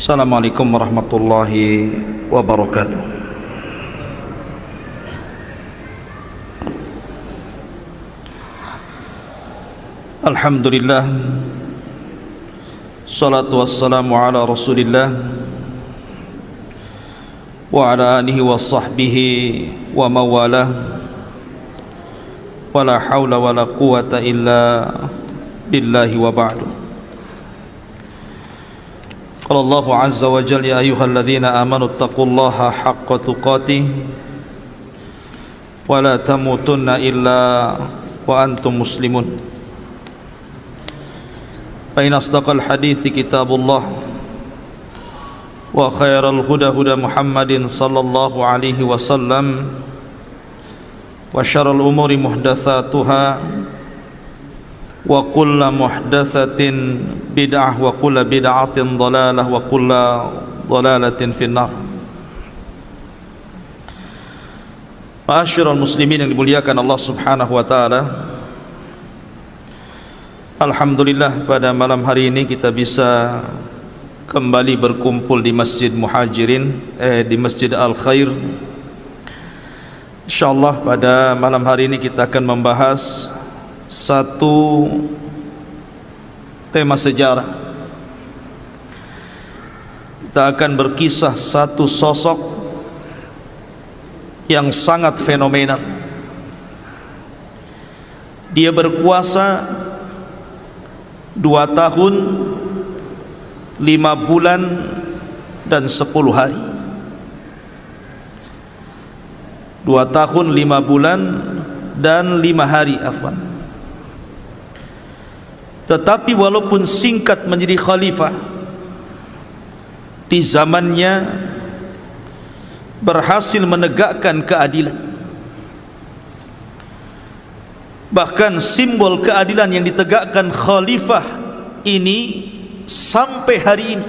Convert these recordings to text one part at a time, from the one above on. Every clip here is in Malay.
Assalamualaikum warahmatullahi wabarakatuh. Alhamdulillah, salatu wassalamu ala rasulillah wa ala alihi wa sahbihi wa mawalah, wa la hawla wa la quwata illa billahi wa ba'du. Qala Allahu azza wa jalla, ya ayyuhalladzina amanu taqullaha haqqa tuqatih wa la tamutunna illa wa antum muslimun. Fa in asdaqal hadithi kitabullah wa khairal huda huda Muhammadin sallallahu alaihi wasallam wa syarrul umuri muhdatsatuha wa kullu muhdatsatin bid'ah wa kullu bid'atin dhalalah wa kullu dhalalatin finnar. Ma'asyiral muslimin yang dimuliakan Allah Subhanahu wa taala, alhamdulillah pada malam hari ini kita bisa kembali berkumpul di Masjid Muhajirin, di Masjid Al-Khair. Insyaallah pada malam hari ini kita akan membahas satu tema sejarah. Kita akan berkisah satu sosok yang sangat fenomenal. Dia berkuasa 2 tahun 5 bulan dan 10 hari. 2 tahun 5 bulan dan 5 hari, afwan. Tetapi walaupun singkat menjadi khalifah, di zamannya berhasil menegakkan keadilan. Bahkan simbol keadilan yang ditegakkan khalifah ini sampai hari ini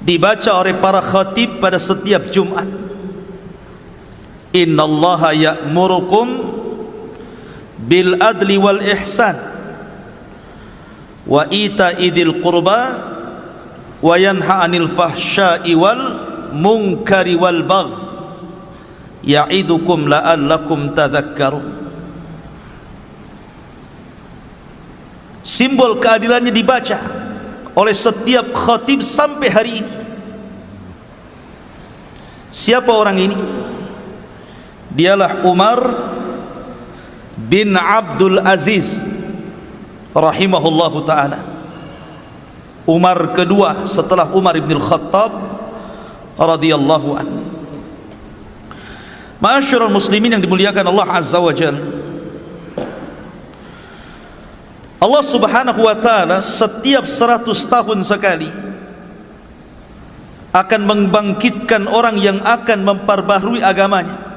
dibaca oleh para khatib pada setiap Jumat. Innallaha ya'murukum bil adli wal ihsan wa ita'i dzil qurba wa yanha 'anil fahsya'i wal munkari wal baghi ya'idukum la'allakum tadhakkarun. Simbol keadilannya dibaca oleh setiap khatib sampai hari ini. Siapa orang ini? Dialah Umar bin Abdul Aziz rahimahullahu ta'ala. Umar kedua setelah Umar bin Khattab radhiyallahu anhu. Ma'asyiral muslimin yang dimuliakan Allah azza wa jalla, Allah subhanahu wa ta'ala setiap 100 tahun sekali akan membangkitkan orang yang akan memperbaharui agamanya.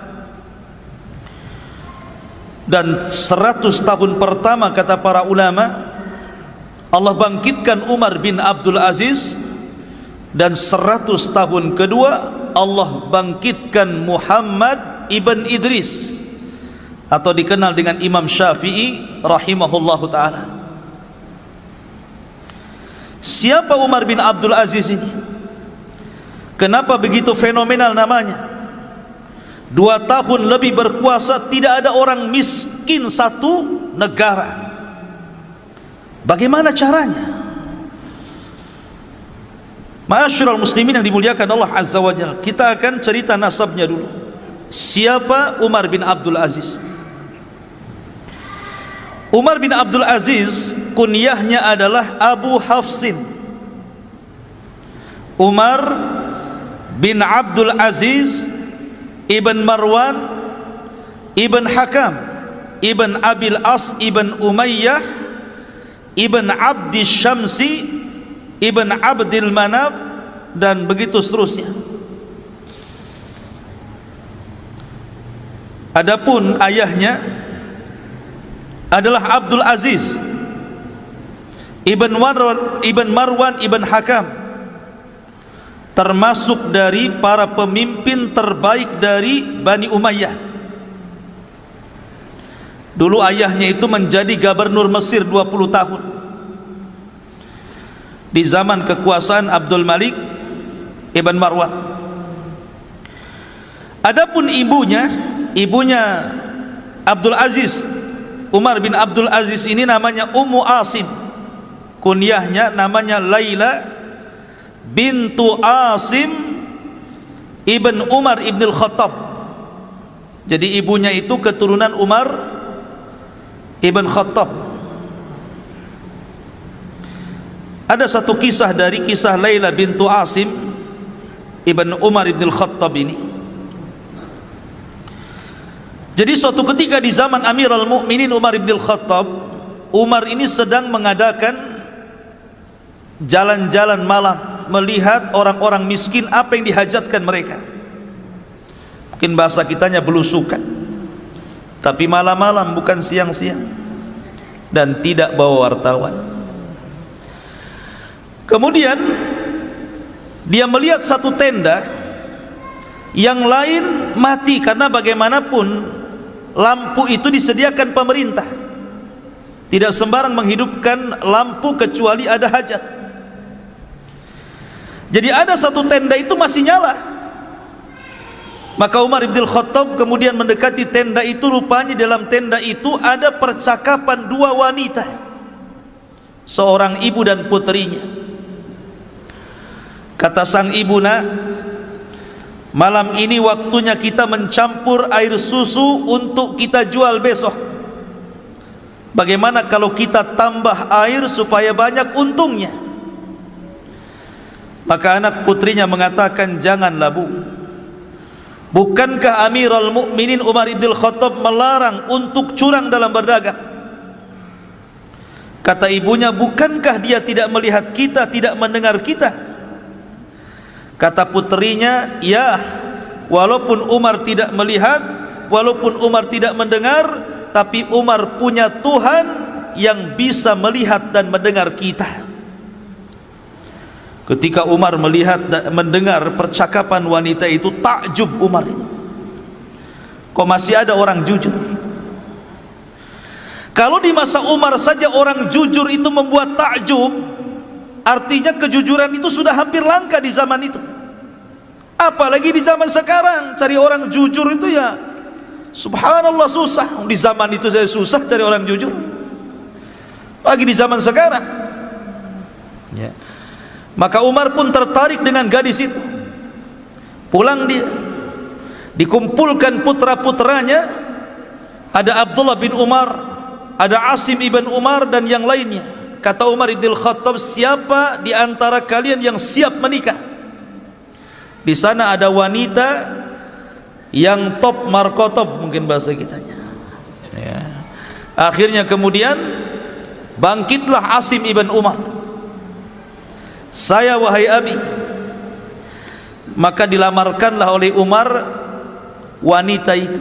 Dan 100 tahun pertama, kata para ulama, Allah bangkitkan Umar bin Abdul Aziz, dan 100 tahun kedua Allah bangkitkan Muhammad ibn Idris, atau dikenal dengan Imam Syafi'i rahimahullahu ta'ala. Siapa Umar bin Abdul Aziz ini? Kenapa begitu fenomenal namanya? 2 tahun lebih berkuasa, tidak ada orang miskin satu negara. Bagaimana caranya? Ma'asyiral muslimin yang dimuliakan Allah azza wa jalla, kita akan cerita nasabnya dulu. Siapa Umar bin Abdul Aziz? Umar bin Abdul Aziz kunyahnya adalah Abu Hafsin. Umar bin Abdul Aziz Ibn Marwan Ibn Hakam Ibn Abil As Ibn Umayyah Ibn Abdi Syamsi Ibn Abdil Manaf, dan begitu seterusnya. Adapun ayahnya adalah Abdul Aziz Ibn Marwan Ibn Hakam, termasuk dari para pemimpin terbaik dari Bani Umayyah. Dulu ayahnya itu menjadi gubernur Mesir 20 tahun. di zaman kekuasaan Abdul Malik Ibn Marwan. Adapun ibunya Abdul Aziz, Umar bin Abdul Aziz ini namanya Ummu Asim, kunyahnya namanya Laila bintu Asim ibn Umar ibn al-Khattab. Jadi ibunya itu keturunan Umar ibn Khattab. Ada satu kisah dari kisah Laila bintu Asim ibn Umar ibn al-Khattab ini. Jadi suatu ketika di zaman Amirul Mukminin Umar ibn al-Khattab, Umar ini sedang mengadakan jalan-jalan malam, melihat orang-orang miskin apa yang dihajatkan mereka. Mungkin bahasa kitanya belusukan, tapi malam-malam bukan siang-siang, dan tidak bawa wartawan. Kemudian dia melihat satu tenda yang lain mati, karena bagaimanapun lampu itu disediakan pemerintah, tidak sembarang menghidupkan lampu kecuali ada hajat. Jadi ada satu tenda itu masih nyala. Maka Umar bin Khattab kemudian mendekati tenda itu. Rupanya dalam tenda itu ada percakapan dua wanita, seorang ibu dan putrinya. Kata sang ibu, "Nak, malam ini waktunya kita mencampur air susu untuk kita jual besok. Bagaimana kalau kita tambah air supaya banyak untungnya?" Maka anak putrinya mengatakan, "Janganlah, Bu. Bukankah Amirul Mukminin Umar ibn Khattab melarang untuk curang dalam berdagang?" Kata ibunya, "Bukankah dia tidak melihat kita, tidak mendengar kita?" Kata putrinya, "Ya, walaupun Umar tidak melihat, walaupun Umar tidak mendengar, tapi Umar punya Tuhan yang bisa melihat dan mendengar kita." Ketika Umar melihat dan mendengar percakapan wanita itu, takjub Umar itu. Kok masih ada orang jujur? Kalau di masa Umar saja orang jujur itu membuat takjub, artinya kejujuran itu sudah hampir langka di zaman itu. Apalagi di zaman sekarang, cari orang jujur itu ya subhanallah susah. Di zaman itu saya susah cari orang jujur, lagi di zaman sekarang ya. Maka Umar pun tertarik dengan gadis itu. Pulang dia, dikumpulkan putra-putranya, ada Abdullah bin Umar, ada Asim ibn Umar dan yang lainnya. Kata Umar ibn Khattab, "Siapa di antara kalian yang siap menikah?" Di sana ada wanita yang top markotop, mungkin bahasa kitanya ya. Akhirnya kemudian bangkitlah Asim ibn Umar, "Saya wahai abi." Maka dilamarkanlah oleh Umar wanita itu.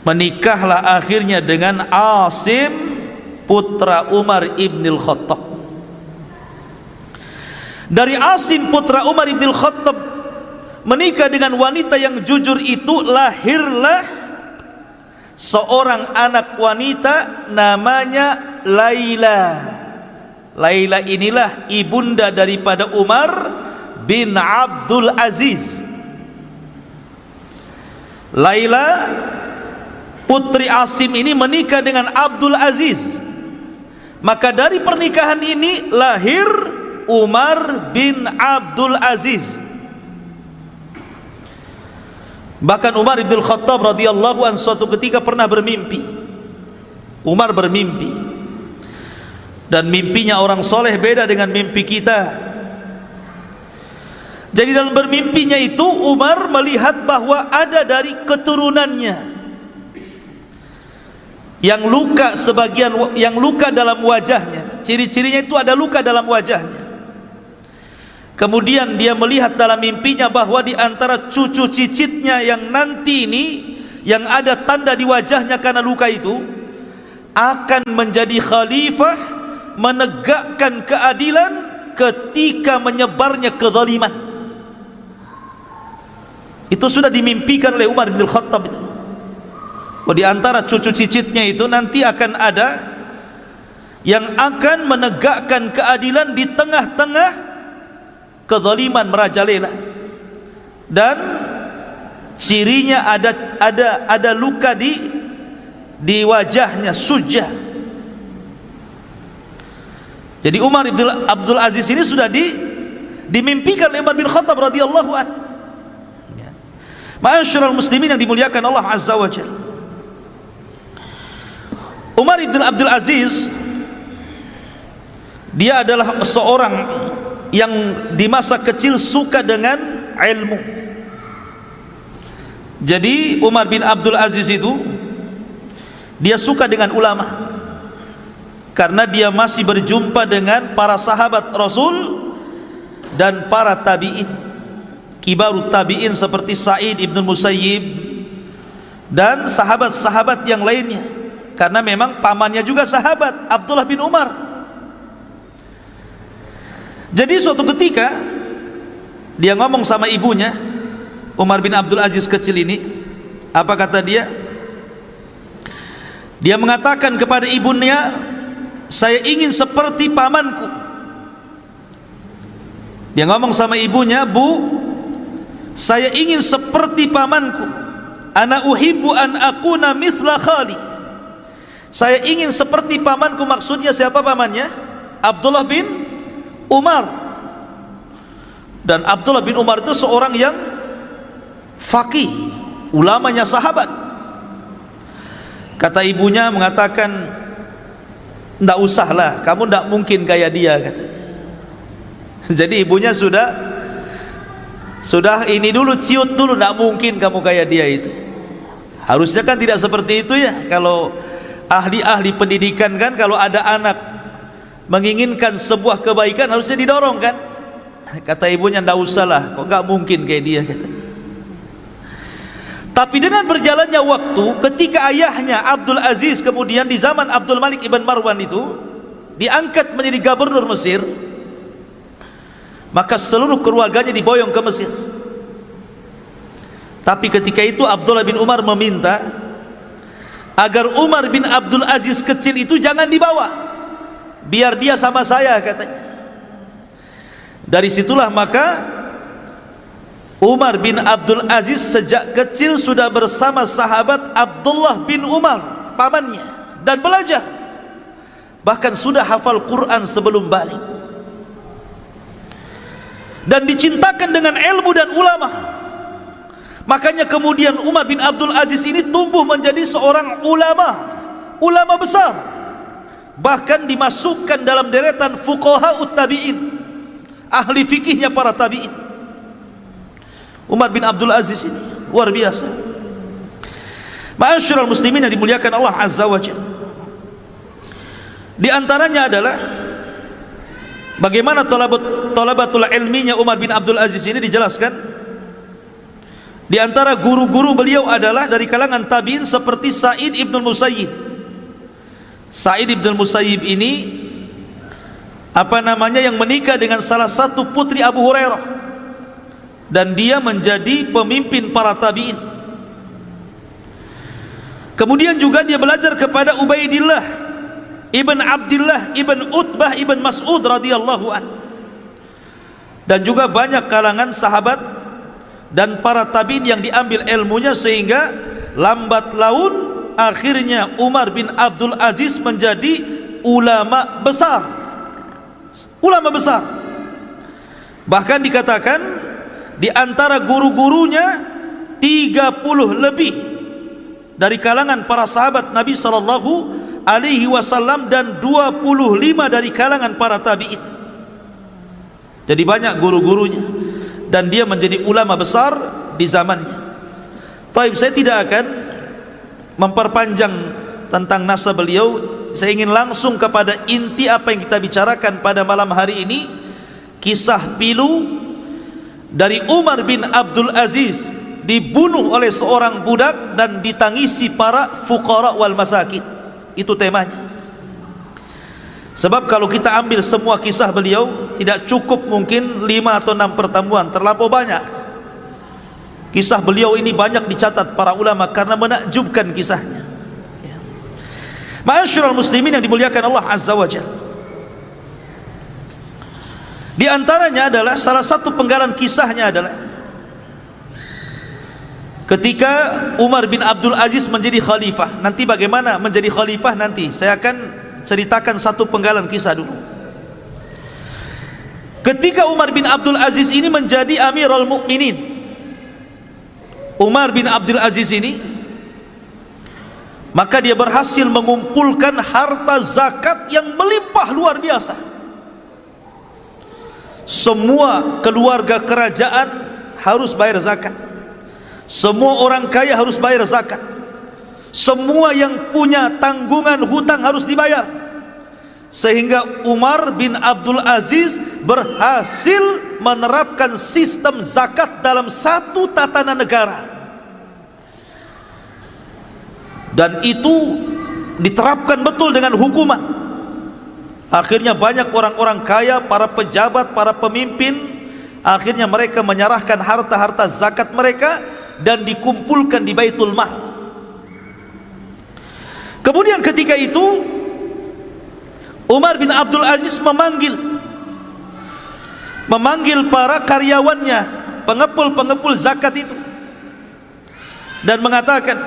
Menikahlah akhirnya dengan Asim putra Umar ibn al-Khattab. Dari Asim putra Umar ibn al-Khattab menikah dengan wanita yang jujur itu, lahirlah seorang anak wanita namanya Laila. Laila inilah ibunda daripada Umar bin Abdul Aziz. Laila putri Asim ini menikah dengan Abdul Aziz. Maka dari pernikahan ini lahir Umar bin Abdul Aziz. Bahkan Umar bin Khattab radhiyallahu anhu suatu ketika pernah bermimpi. Umar bermimpi, dan mimpinya orang soleh beda dengan mimpi kita. Jadi dalam bermimpinya itu Umar melihat bahwa ada dari keturunannya yang luka, sebagian yang luka dalam wajahnya. Ciri-cirinya itu ada luka dalam wajahnya. Kemudian dia melihat dalam mimpinya bahwa di antara cucu cicitnya yang nanti ini, yang ada tanda di wajahnya karena luka itu, akan menjadi khalifah, menegakkan keadilan ketika menyebarnya kezaliman. Itu sudah dimimpikan oleh Umar bin Khattab itu. Di antara cucu cicitnya itu nanti akan ada yang akan menegakkan keadilan di tengah-tengah kezaliman merajalela, dan cirinya ada luka di wajahnya, sujah. Jadi Umar bin Abdul Aziz ini sudah dimimpikan oleh Umar bin Khattab radhiyallahu anhu. Ma'asyiral muslimin yang dimuliakan Allah Azza wa Jalla, Umar bin Abdul Aziz dia adalah seorang yang di masa kecil suka dengan ilmu. Jadi Umar bin Abdul Aziz itu dia suka dengan ulama karena dia masih berjumpa dengan para sahabat Rasul dan para tabi'in, kibarut tabi'in seperti Sa'id ibn Musayyib dan sahabat-sahabat yang lainnya, karena memang pamannya juga sahabat, Abdullah bin Umar. Jadi suatu ketika dia ngomong sama ibunya, Umar bin Abdul Aziz kecil ini, apa kata dia? Dia mengatakan kepada ibunya, saya ingin seperti pamanku. Dia ngomong sama ibunya, Bu, saya ingin seperti pamanku. Ana uhibbu an akuna mithla khali. Saya ingin seperti pamanku. Maksudnya siapa pamannya? Abdullah bin Umar. Dan Abdullah bin Umar itu seorang yang faqih, ulamanya sahabat. Kata ibunya mengatakan, ndak usahlah, kamu ndak mungkin kayak dia, katanya. Jadi ibunya sudah ini dulu, ciut dulu, ndak mungkin kamu kayak dia itu. Harusnya kan tidak seperti itu ya. Kalau ahli-ahli pendidikan kan, kalau ada anak menginginkan sebuah kebaikan harusnya didorong kan. Kata ibunya, ndak usahlah, kok nggak mungkin kayak dia, katanya. Tapi dengan berjalannya waktu, ketika ayahnya Abdul Aziz kemudian di zaman Abdul Malik ibn Marwan itu diangkat menjadi gubernur Mesir, maka seluruh keluarganya diboyong ke Mesir. Tapi ketika itu Abdullah bin Umar meminta agar Umar bin Abdul Aziz kecil itu jangan dibawa, biar dia sama saya, katanya. Dari situlah maka Umar bin Abdul Aziz sejak kecil sudah bersama sahabat Abdullah bin Umar, pamannya, dan belajar. Bahkan sudah hafal Quran sebelum balik. Dan dicintakan dengan ilmu dan ulama. Makanya kemudian Umar bin Abdul Aziz ini tumbuh menjadi seorang ulama besar. Bahkan dimasukkan dalam deretan fuqaha tabi'in, ahli fikihnya para tabi'in. Umar bin Abdul Aziz ini luar biasa. Ma'asyiral muslimin yang dimuliakan Allah Azza wa Jalla, di antaranya adalah bagaimana talabatul ilminya Umar bin Abdul Aziz ini dijelaskan. Di antara guru-guru beliau adalah dari kalangan tabi'in seperti Sa'id ibn Musayyib. Sa'id ibn Musayyib ini yang menikah dengan salah satu putri Abu Hurairah, dan dia menjadi pemimpin para tabi'in. Kemudian juga dia belajar kepada Ubaidillah ibn Abdillah ibn Utbah ibn Mas'ud radhiyallahu an. Dan juga banyak kalangan sahabat dan para tabi'in yang diambil ilmunya, sehingga lambat laun akhirnya Umar bin Abdul Aziz menjadi ulama besar. Bahkan dikatakan di antara guru-gurunya 30 lebih dari kalangan para sahabat Nabi sallallahu alaihi wasallam dan 25 dari kalangan para tabi'in. Jadi banyak guru-gurunya dan dia menjadi ulama besar di zamannya. Taib, saya tidak akan memperpanjang tentang nasab beliau. Saya ingin langsung kepada inti apa yang kita bicarakan pada malam hari ini, kisah pilu dari Umar bin Abdul Aziz dibunuh oleh seorang budak dan ditangisi para fuqara wal masakin. Itu temanya. Sebab kalau kita ambil semua kisah beliau tidak cukup mungkin 5 atau 6 pertemuan, terlampau banyak. Kisah beliau ini banyak dicatat para ulama karena menakjubkan kisahnya. Ma'asyiral muslimin yang dimuliakan Allah Azza wa Jalla, di antaranya adalah salah satu penggalan kisahnya adalah ketika Umar bin Abdul Aziz menjadi khalifah. Nanti bagaimana menjadi khalifah nanti saya akan ceritakan satu penggalan kisah dulu. Ketika Umar bin Abdul Aziz ini menjadi Amirul Mukminin, Umar bin Abdul Aziz ini, maka dia berhasil mengumpulkan harta zakat yang melimpah luar biasa. Semua keluarga kerajaan harus bayar zakat, semua orang kaya harus bayar zakat, semua yang punya tanggungan hutang harus dibayar. Sehingga Umar bin Abdul Aziz berhasil menerapkan sistem zakat dalam satu tatanan negara, dan itu diterapkan betul dengan hukuman. Akhirnya banyak orang-orang kaya, para pejabat, para pemimpin, akhirnya mereka menyerahkan harta-harta zakat mereka dan dikumpulkan di Baitul Mal. Kemudian ketika itu Umar bin Abdul Aziz memanggil para karyawannya, pengepul-pengepul zakat itu, dan mengatakan,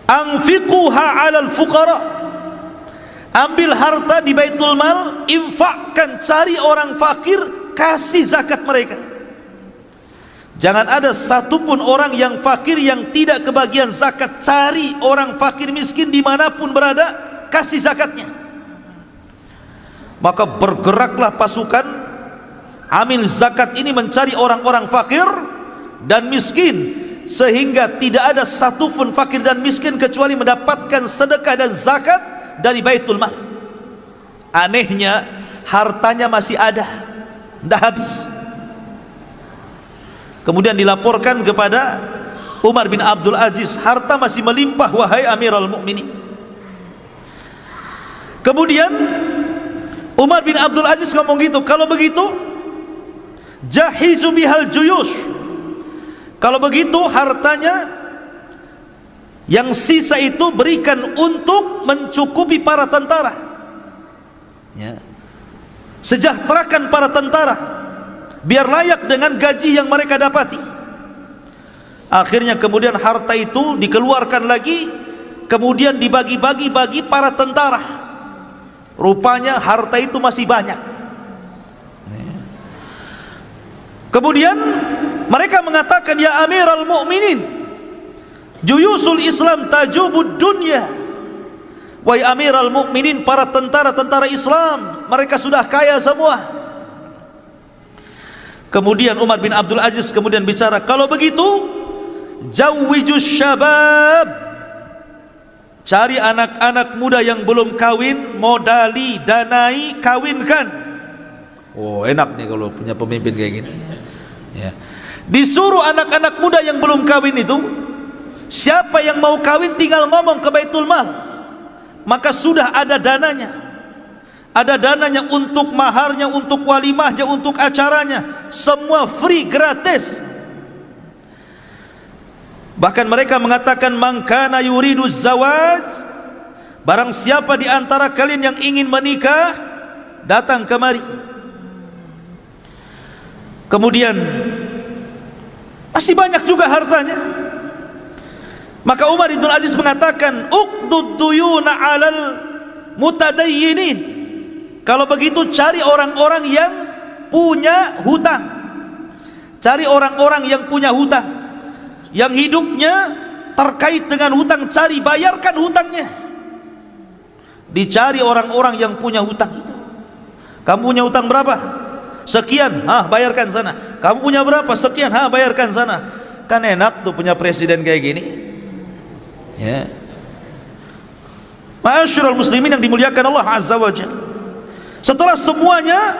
anfiquha 'alal fuqara, ambil harta di Baitul Mal, infakkan, cari orang fakir, kasih zakat mereka. Jangan ada satupun orang yang fakir yang tidak kebagian zakat. Cari orang fakir miskin dimanapun berada, kasih zakatnya. Maka bergeraklah pasukan amil zakat ini mencari orang-orang fakir dan miskin, sehingga tidak ada satupun fakir dan miskin kecuali mendapatkan sedekah dan zakat dari Baitul Mal. Anehnya hartanya masih ada, tidak habis. Kemudian dilaporkan kepada Umar bin Abdul Aziz, harta masih melimpah wahai Amirul Mukminin. Kemudian Umar bin Abdul Aziz ngomong gitu, kalau begitu jahizu bihal juyush, kalau begitu hartanya yang sisa itu berikan untuk mencukupi para tentara, ya. Sejahterakan para tentara biar layak dengan gaji yang mereka dapati. Akhirnya kemudian harta itu dikeluarkan lagi, kemudian dibagi-bagi bagi para tentara. Rupanya harta itu masih banyak. Kemudian mereka mengatakan, ya Amirul Mukminin, juyusul Islam tajubud dunya. Wahai Amirul Mukminin, para tentara-tentara Islam mereka sudah kaya semua. Kemudian Umar bin Abdul Aziz kemudian bicara, kalau begitu jawwijus syabab, cari anak-anak muda yang belum kawin, modali, danai, kawinkan. Oh, enak nih kalau punya pemimpin kayak gini, ya. Disuruh anak-anak muda yang belum kawin itu, siapa yang mau kawin tinggal ngomong ke Baitul Mal, maka sudah ada dananya. Ada dananya untuk maharnya, untuk walimahnya, untuk acaranya, semua free, gratis. Bahkan mereka mengatakan, man kana yuridu zawaj, barang siapa di antara kalian yang ingin menikah, datang kemari. Kemudian masih banyak juga hartanya. Maka Umar bin Aziz mengatakan, uqdud duyuna 'alal mutadayyinin. Kalau begitu cari orang-orang yang punya hutang. Cari orang-orang yang punya hutang, yang hidupnya terkait dengan hutang, cari, bayarkan hutangnya. Dicari orang-orang yang punya hutang itu. Kamu punya hutang berapa? Sekian, bayarkan sana. Kamu punya berapa? Sekian, bayarkan sana. Kan enak tuh punya presiden kayak gini, ya. Ma'asyiral muslimin yang dimuliakan Allah Azza wa Jalla, setelah semuanya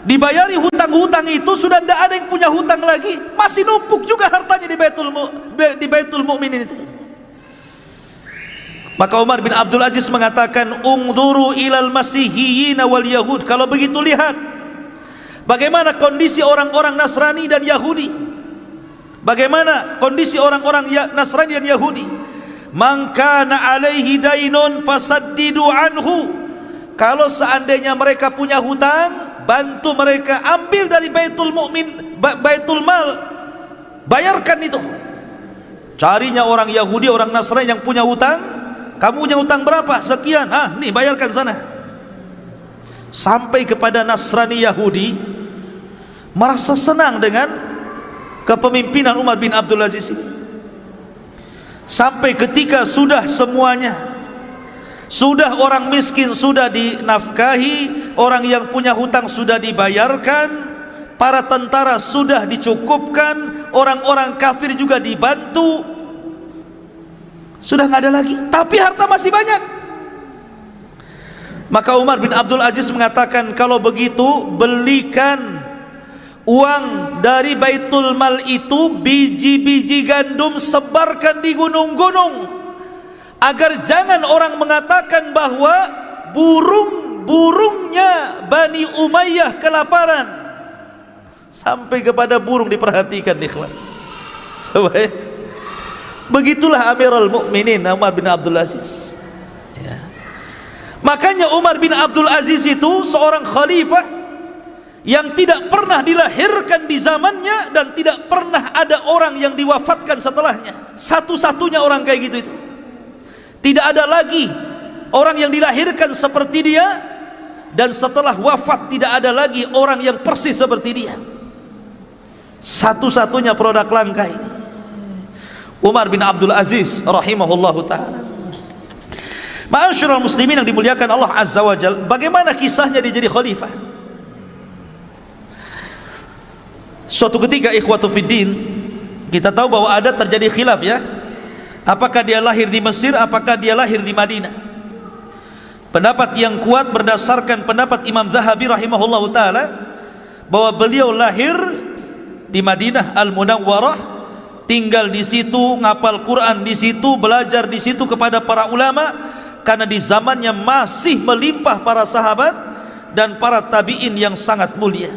dibayari hutang-hutang itu, sudah tidak ada yang punya hutang lagi, masih numpuk juga hartanya di Baitul Mukminin itu. Maka Umar bin Abdul Aziz mengatakan, ungduru ilal masihiyyin wal yahud. Kalau begitu lihat bagaimana kondisi orang-orang Nasrani dan Yahudi. Bagaimana kondisi orang-orang Nasrani dan Yahudi. man kana alaihi dainun fasaddidu anhu. Kalau seandainya mereka punya hutang, bantu mereka, ambil dari baitul mukmin, baitul mal, bayarkan itu. Carinya orang Yahudi, orang Nasrani yang punya hutang, kamu punya hutang berapa? Sekian, nih bayarkan sana. Sampai kepada Nasrani Yahudi merasa senang dengan kepemimpinan Umar bin Abdul Aziz ini. Sampai ketika sudah semuanya, sudah orang miskin sudah dinafkahi, orang yang punya hutang sudah dibayarkan, para tentara sudah dicukupkan, orang-orang kafir juga dibantu, sudah nggak ada lagi, tapi harta masih banyak. Maka Umar bin Abdul Aziz mengatakan, kalau begitu belikan uang dari baitul mal itu, biji-biji gandum, sebarkan di gunung-gunung, agar jangan orang mengatakan bahwa burung-burungnya Bani Umayyah kelaparan. Sampai kepada burung diperhatikan, ikhwan. Begitulah Amirul Mukminin Umar bin Abdul Aziz. Makanya Umar bin Abdul Aziz itu seorang khalifah yang tidak pernah dilahirkan di zamannya, dan tidak pernah ada orang yang diwafatkan setelahnya. Satu-satunya orang kayak gitu itu. Tidak ada lagi orang yang dilahirkan seperti dia, dan setelah wafat tidak ada lagi orang yang persis seperti dia. Satu-satunya produk langka ini, Umar bin Abdul Aziz rahimahullahu ta'ala. Ma'asyiral muslimin yang dimuliakan Allah Azza wa Jalla, bagaimana kisahnya dia jadi khalifah? Suatu ketika, ikhwatu fiddin, kita tahu bahwa ada terjadi khilaf ya, apakah dia lahir di Mesir, apakah dia lahir di Madinah. Pendapat yang kuat berdasarkan pendapat Imam Zahabi rahimahullahu ta'ala, bahwa beliau lahir di Madinah Al-Munawwarah, tinggal di situ, ngapal Quran di situ, belajar di situ kepada para ulama, karena di zamannya masih melimpah para sahabat dan para tabi'in yang sangat mulia.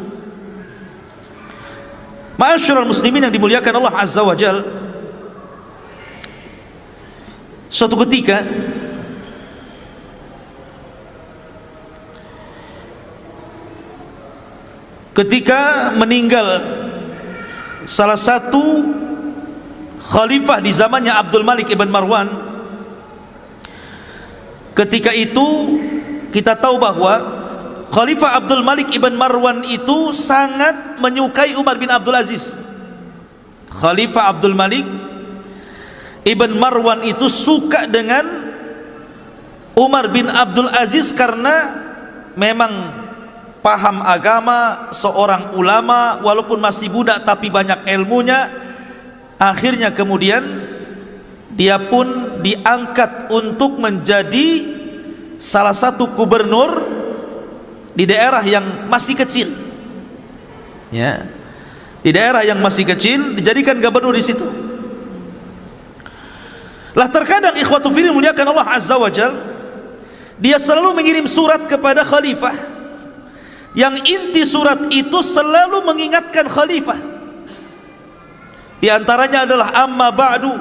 Ma'asyiral muslimin yang dimuliakan Allah Azza wa Jalla, suatu ketika meninggal salah satu khalifah di zamannya Abdul Malik ibn Marwan. Ketika itu kita tahu bahwa Khalifah Abdul Malik ibn Marwan itu sangat menyukai Umar bin Abdul Aziz. Khalifah Abdul Malik ibn Marwan itu suka dengan Umar bin Abdul Aziz karena memang paham agama, seorang ulama, walaupun masih budak tapi banyak ilmunya. Akhirnya kemudian dia pun diangkat untuk menjadi salah satu gubernur di daerah yang masih kecil, ya, di daerah yang masih kecil dijadikan gubernur di situ. Lah terkadang ikhwatu fillah muliakan Allah Azza wa Jalla, dia selalu mengirim surat kepada khalifah, yang inti surat itu selalu mengingatkan khalifah. Di antaranya adalah amma ba'du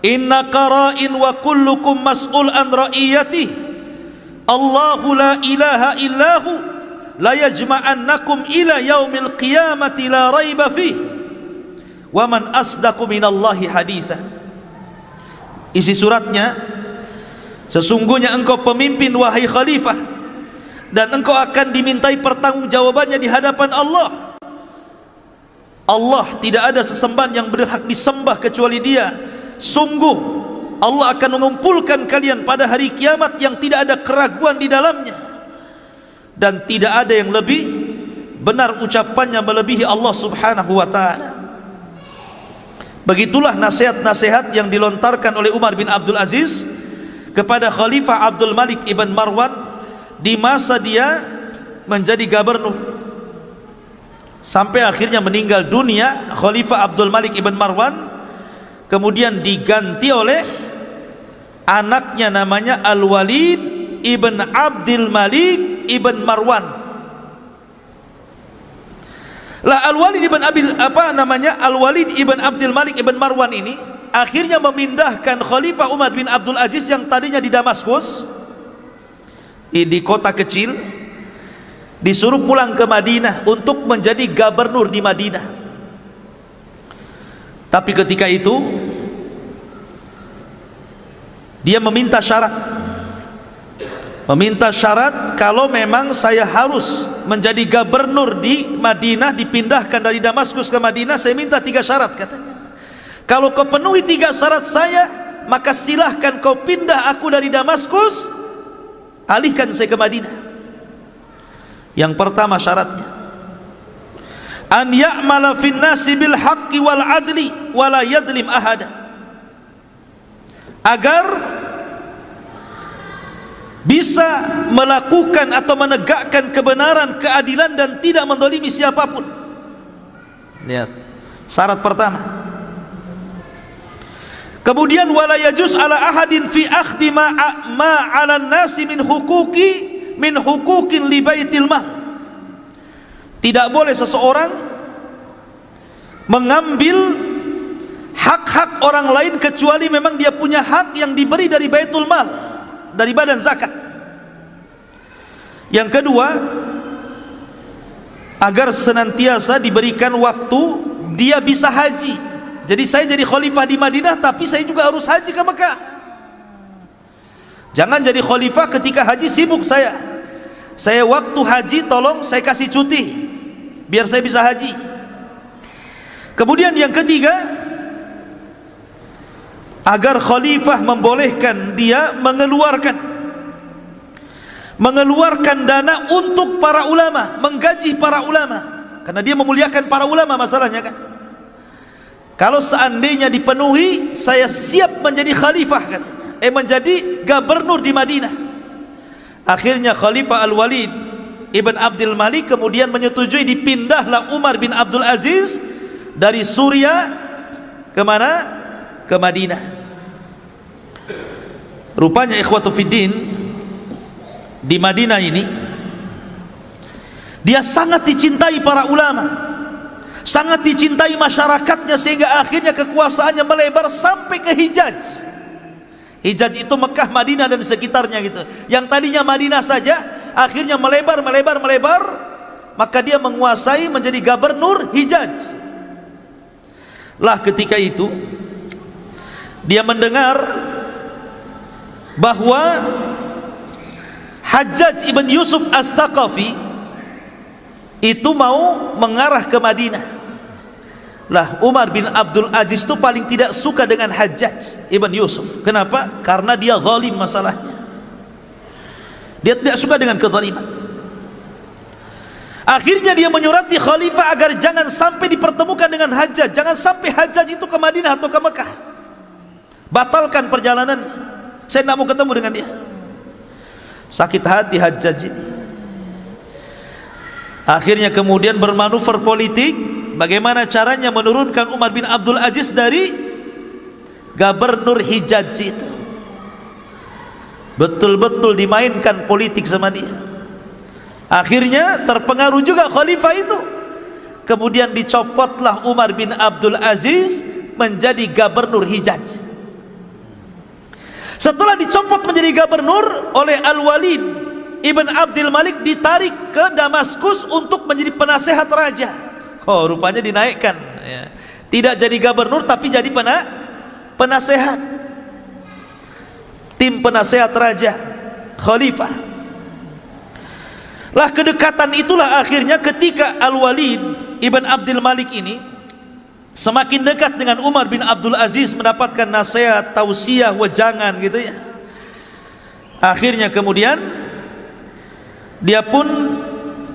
inna qara'in wa kullukum mas'ul an ra'iyatih, Allahu la ilaha illahu la yajma'annakum ila yaumil qiyamati la raiba fih wa man asdaqu minallahi haditha. Isi suratnya, sesungguhnya engkau pemimpin wahai khalifah, dan engkau akan dimintai pertanggungjawabannya di hadapan Allah. Allah tidak ada sesembahan yang berhak disembah kecuali Dia. Sungguh Allah akan mengumpulkan kalian pada hari kiamat yang tidak ada keraguan di dalamnya, dan tidak ada yang lebih benar ucapannya melebihi Allah subhanahu wa ta'ala. Begitulah nasihat-nasihat yang dilontarkan oleh Umar bin Abdul Aziz kepada Khalifah Abdul Malik ibn Marwan di masa dia menjadi gubernur, sampai akhirnya meninggal dunia Khalifah Abdul Malik ibn Marwan. Kemudian diganti oleh anaknya, namanya Al-Walid ibn Abdul Malik ibn Marwan. Lah Al-Walid ibn Al-Walid ibn Abdul Malik ibn Marwan ini akhirnya memindahkan Khalifah Umar bin Abdul Aziz yang tadinya di Damaskus, di kota kecil, disuruh pulang ke Madinah untuk menjadi gubernur di Madinah. Tapi ketika itu dia meminta syarat, kalau memang saya harus menjadi gubernur di Madinah, dipindahkan dari Damaskus ke Madinah, saya minta 3 syarat katanya. Kalau kau penuhi 3 syarat saya, maka silahkan kau pindah aku dari Damaskus, alihkan saya ke Madinah. Yang pertama syaratnya, an ya'mala fin nasi bil haqqi wal adli wa la yadlim ahada, agar bisa melakukan atau menegakkan kebenaran, keadilan, dan tidak mendolimi siapapun. Lihat, syarat pertama. Kemudian wala yajuz ala ahadin fi akhdhi ma 'ala an-nasi min huquqin li baitil mal. Tidak boleh seseorang mengambil hak-hak orang lain kecuali memang dia punya hak yang diberi dari baitul mal, dari badan zakat. Yang kedua, agar senantiasa diberikan waktu dia bisa haji. Jadi saya jadi khalifah di Madinah, tapi saya juga harus haji ke Mekah. Jangan jadi khalifah ketika haji sibuk saya waktu haji tolong saya kasih cuti biar saya bisa haji. Kemudian yang ketiga, agar khalifah membolehkan dia mengeluarkan dana untuk para ulama, menggaji para ulama, karena dia memuliakan para ulama masalahnya kan. Kalau seandainya dipenuhi, saya siap menjadi khalifah katanya, menjadi gubernur di Madinah. Akhirnya Khalifah Al-Walid Ibn Abdul Malik kemudian menyetujui, dipindahlah Umar bin Abdul Aziz dari Suriah ke mana? Ke Madinah. Rupanya ikhwatu fiddin, di Madinah ini dia sangat dicintai para ulama, sangat dicintai masyarakatnya, sehingga akhirnya kekuasaannya melebar sampai ke Hijaz. Hijaz itu Mekah, Madinah dan sekitarnya gitu. Yang tadinya Madinah saja akhirnya melebar, maka dia menguasai, menjadi gubernur Hijaz. Lah ketika itu dia mendengar bahwa Hajjaj ibn Yusuf Al-Thaqafi itu mau mengarah ke Madinah. Lah Umar bin Abdul Aziz itu paling tidak suka dengan Hajjaj ibn Yusuf. Kenapa? Karena dia zalim masalahnya. Dia tidak suka dengan kezaliman. Akhirnya dia menyurati khalifah agar jangan sampai dipertemukan dengan Hajjaj, jangan sampai Hajjaj itu ke Madinah atau ke Mekah. Batalkan perjalanannya, saya tidak mau ketemu dengan dia. Sakit hati Hajjaj ini. Akhirnya kemudian bermanuver politik, bagaimana caranya menurunkan Umar bin Abdul Aziz dari gubernur Hijaz itu. Betul-betul dimainkan politik sama dia. Akhirnya terpengaruh juga khalifah itu. Kemudian dicopotlah Umar bin Abdul Aziz menjadi gubernur Hijaz. Setelah dicopot menjadi gubernur oleh Al-Walid Ibn Abdul Malik, ditarik ke Damaskus untuk menjadi penasehat raja. Oh, rupanya dinaikkan ya. Tidak jadi gubernur tapi jadi penasehat, tim penasehat raja, khalifah. Lah kedekatan itulah akhirnya ketika Al-Walid Ibn Abdul Malik ini semakin dekat dengan Umar bin Abdul Aziz, mendapatkan nasihat, tausiah, wejangan gitu ya. Akhirnya kemudian dia pun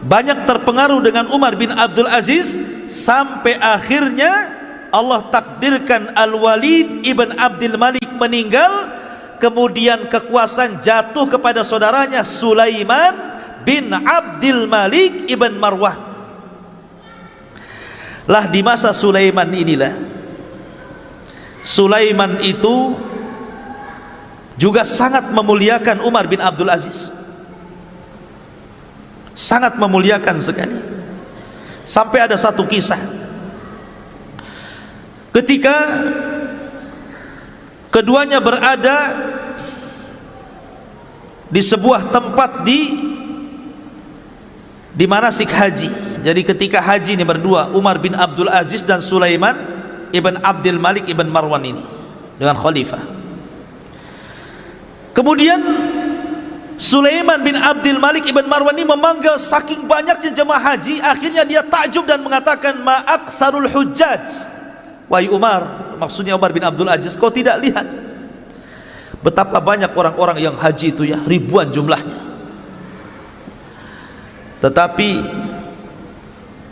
banyak terpengaruh dengan Umar bin Abdul Aziz, sampai akhirnya Allah takdirkan Al-Walid Ibn Abdul Malik meninggal, kemudian kekuasaan jatuh kepada saudaranya Sulaiman bin Abdul Malik Ibn Marwan. Lah di masa Sulaiman inilah, Sulaiman itu juga sangat memuliakan Umar bin Abdul Aziz, sangat memuliakan sekali. Sampai ada satu kisah ketika Keduanya berada di sebuah tempat di manasik haji. Jadi ketika haji ini berdua, Umar bin Abdul Aziz dan Sulaiman ibn Abdul Malik ibn Marwan ini dengan khalifah. Kemudian Sulaiman bin Abdul Malik ibn Marwan ini memanggil saking banyaknya jemaah haji, akhirnya dia takjub dan mengatakan, ma aktsarul hujjaj. Wahai Umar, maksudnya Umar bin Abdul Aziz, kau tidak lihat betapa banyak orang-orang yang haji itu ya, ribuan jumlahnya. Tetapi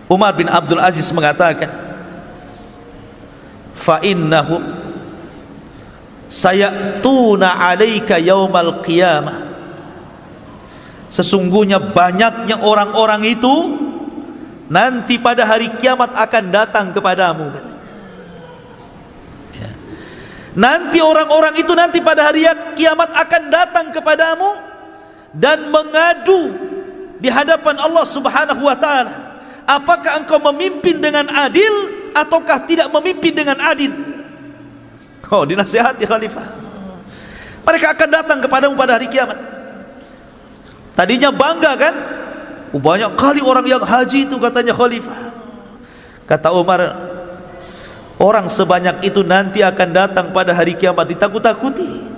Umar bin Abdul Aziz mengatakan, fa innahum sayatuna alaika yaumal qiyamah. Sesungguhnya banyaknya orang-orang itu nanti pada hari kiamat akan datang kepadamu, katanya. Nanti orang-orang itu nanti pada hari kiamat akan datang kepadamu dan mengadu di hadapan Allah Subhanahu wa taala, apakah engkau memimpin dengan adil ataukah tidak memimpin dengan adil. Oh, dinasihati khalifah. Mereka akan datang kepadamu pada hari kiamat. Tadinya bangga kan, banyak kali orang yang haji itu, katanya khalifah. Kata Umar, orang sebanyak itu nanti akan datang pada hari kiamat ditakut-takuti.